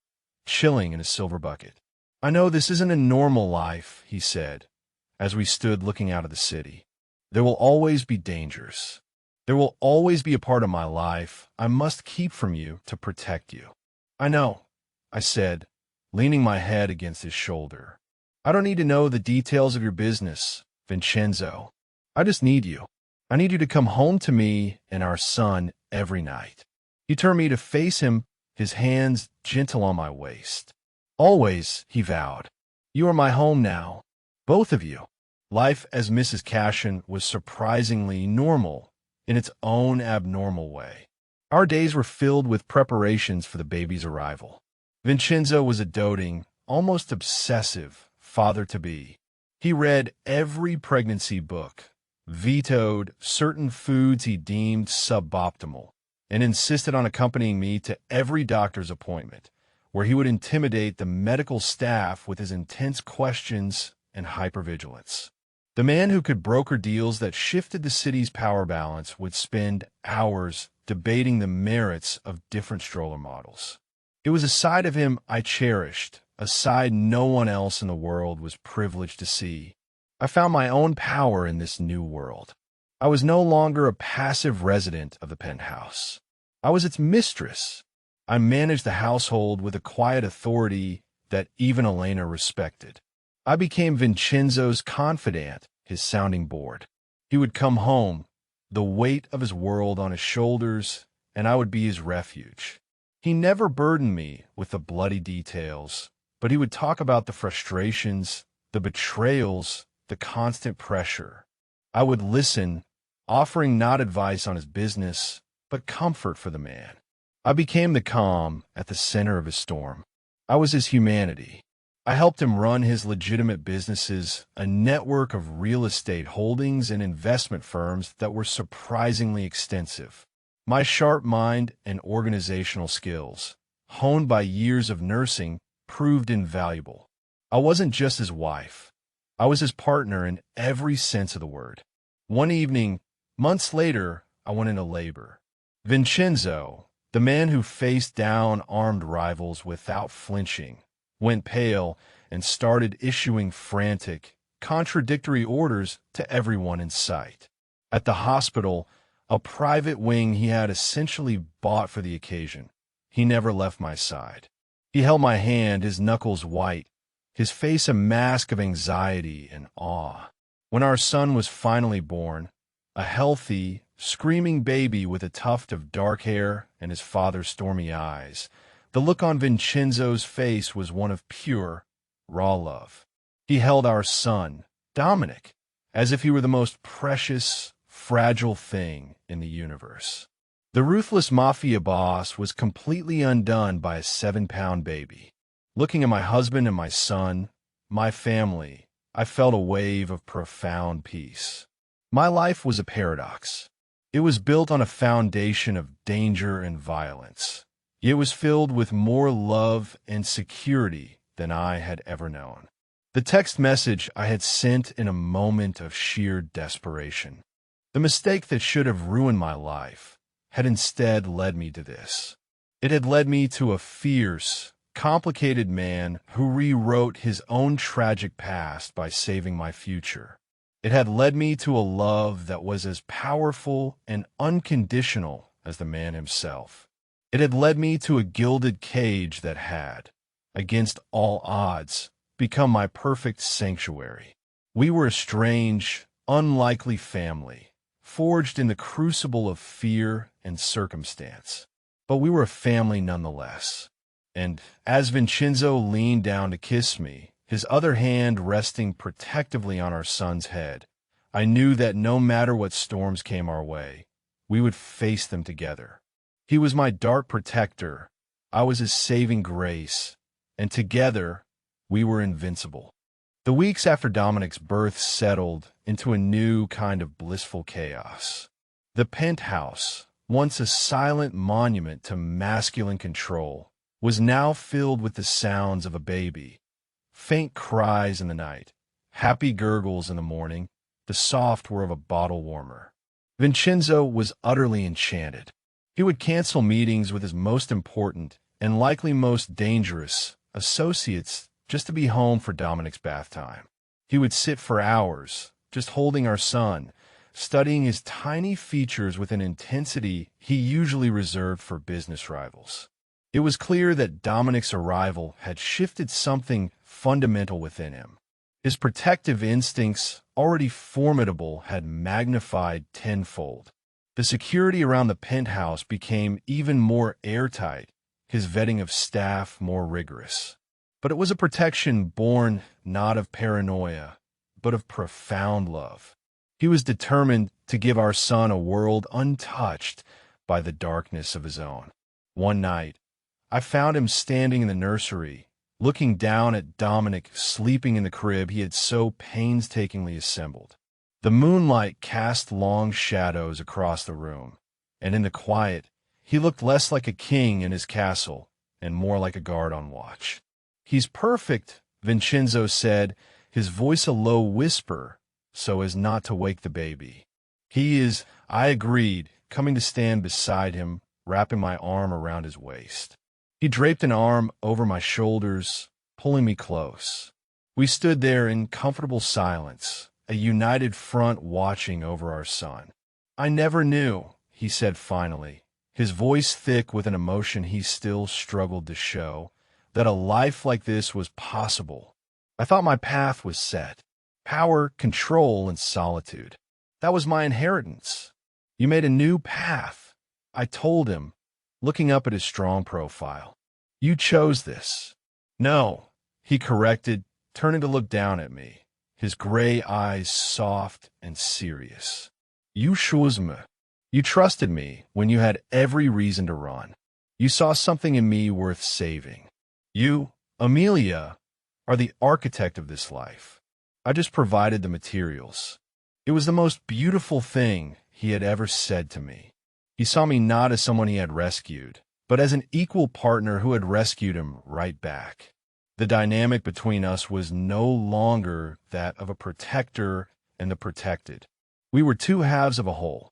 [SPEAKER 1] chilling in a silver bucket. I know this isn't a normal life, he said, as we stood looking out of the city. There will always be dangers. There will always be a part of my life I must keep from you to protect you. I know, I said, leaning my head against his shoulder. I don't need to know the details of your business, Vincenzo. I just need you. I need you to come home to me and our son every night. He turned me to face him, his hands gentle on my waist. Always, he vowed. You are my home now, both of you. Life as Mrs. Cashin was surprisingly normal in its own abnormal way. Our days were filled with preparations for the baby's arrival. Vincenzo was a doting, almost obsessive father-to-be. He read every pregnancy book, vetoed certain foods he deemed suboptimal, and insisted on accompanying me to every doctor's appointment, where he would intimidate the medical staff with his intense questions and hypervigilance. The man who could broker deals that shifted the city's power balance would spend hours debating the merits of different stroller models. It was a side of him I cherished, a side no one else in the world was privileged to see. I found my own power in this new world. I was no longer a passive resident of the penthouse. I was its mistress. I managed the household with a quiet authority that even Elena respected. I became Vincenzo's confidant, his sounding board. He would come home, the weight of his world on his shoulders, and I would be his refuge. He never burdened me with the bloody details, but he would talk about the frustrations, the betrayals, the constant pressure. I would listen, offering not advice on his business, but comfort for the man. I became the calm at the center of his storm. I was his humanity. I helped him run his legitimate businesses, a network of real estate holdings and investment firms that were surprisingly extensive. My sharp mind and organizational skills, honed by years of nursing, proved invaluable. I wasn't just his wife. I was his partner in every sense of the word. One evening, months later, I went into labor. Vincenzo, the man who faced down armed rivals without flinching, went pale and started issuing frantic, contradictory orders to everyone in sight. At the hospital, a private wing he had essentially bought for the occasion, he never left my side. He held my hand, his knuckles white, his face a mask of anxiety and awe. When our son was finally born, a healthy, screaming baby with a tuft of dark hair and his father's stormy eyes, the look on Vincenzo's face was one of pure, raw love. He held our son, Dominic, as if he were the most precious, fragile thing in the universe. The ruthless mafia boss was completely undone by a 7-pound baby. Looking at my husband and my son, my family, I felt a wave of profound peace. My life was a paradox. It was built on a foundation of danger and violence. It was filled with more love and security than I had ever known. The text message I had sent in a moment of sheer desperation. The mistake that should have ruined my life had instead led me to this. It had led me to a fierce, complicated man who rewrote his own tragic past by saving my future. It had led me to a love that was as powerful and unconditional as the man himself. It had led me to a gilded cage that had, against all odds, become my perfect sanctuary. We were a strange, unlikely family, forged in the crucible of fear and circumstance. But we were a family nonetheless. And as Vincenzo leaned down to kiss me, his other hand resting protectively on our son's head, I knew that no matter what storms came our way, we would face them together. He was my dark protector, I was his saving grace, and together we were invincible. The weeks after Dominic's birth settled into a new kind of blissful chaos. The penthouse, once a silent monument to masculine control, was now filled with the sounds of a baby. Faint cries in the night, happy gurgles in the morning, the soft whir of a bottle warmer. Vincenzo was utterly enchanted. He would cancel meetings with his most important and likely most dangerous associates just to be home for Dominic's bath time. He would sit for hours, just holding our son, studying his tiny features with an intensity he usually reserved for business rivals. It was clear that Dominic's arrival had shifted something fundamental within him. His protective instincts, already formidable, had magnified tenfold. The security around the penthouse became even more airtight, his vetting of staff more rigorous. But it was a protection born not of paranoia, but of profound love. He was determined to give our son a world untouched by the darkness of his own. One night, I found him standing in the nursery, looking down at Dominic sleeping in the crib he had so painstakingly assembled. The moonlight cast long shadows across the room, and in the quiet, he looked less like a king in his castle and more like a guard on watch. "He's perfect," Vincenzo said, his voice a low whisper, so as not to wake the baby. "He is," I agreed, coming to stand beside him, wrapping my arm around his waist. He draped an arm over my shoulders, pulling me close. We stood there in comfortable silence, a united front watching over our son. "I never knew," he said finally, his voice thick with an emotion he still struggled to show, that a life like this was possible. I thought my path was set. Power, control, and solitude. That was my inheritance. You made a new path, I told him, looking up at his strong profile. You chose this. No, he corrected, turning to look down at me, his gray eyes soft and serious. You chose me. You trusted me when you had every reason to run. You saw something in me worth saving. You, Amelia, are the architect of this life. I just provided the materials. It was the most beautiful thing he had ever said to me. He saw me not as someone he had rescued, but as an equal partner who had rescued him right back. The dynamic between us was no longer that of a protector and the protected. We were two halves of a whole,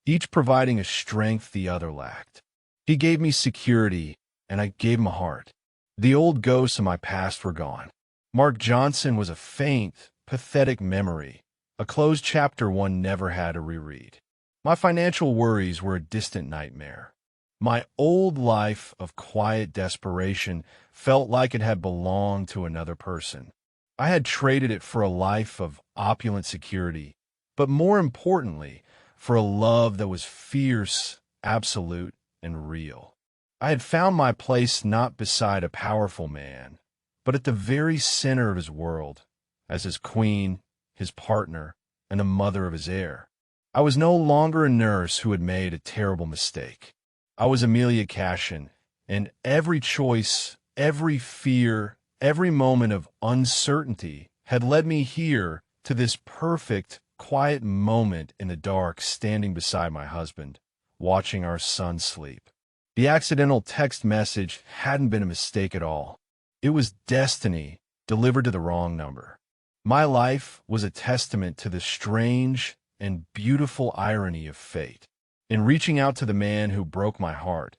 [SPEAKER 1] each providing a strength the other lacked. He gave me security, and I gave him a heart. The old ghosts of my past were gone. Mark Johnson was a faint, pathetic memory, a closed chapter one never had to reread. My financial worries were a distant nightmare. My old life of quiet desperation felt like it had belonged to another person. I had traded it for a life of opulent security, but more importantly, for a love that was fierce, absolute, and real. I had found my place not beside a powerful man, but at the very center of his world, as his queen, his partner, and the mother of his heir. I was no longer a nurse who had made a terrible mistake. I was Amelia Cashin, and every choice, every fear, every moment of uncertainty had led me here to this perfect, quiet moment in the dark, standing beside my husband, watching our son sleep. The accidental text message hadn't been a mistake at all. It was destiny delivered to the wrong number. My life was a testament to the strange and beautiful irony of fate. In reaching out to the man who broke my heart,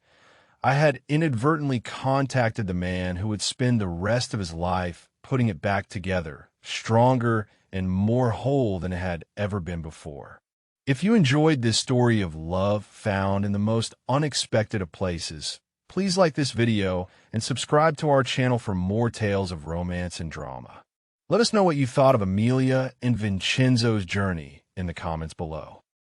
[SPEAKER 1] I had inadvertently contacted the man who would spend the rest of his life putting it back together, stronger and more whole than it had ever been before. If you enjoyed this story of love found in the most unexpected of places, please like this video and subscribe to our channel for more tales of romance and drama. Let us know what you thought of Amelia and Vincenzo's journey in the comments below.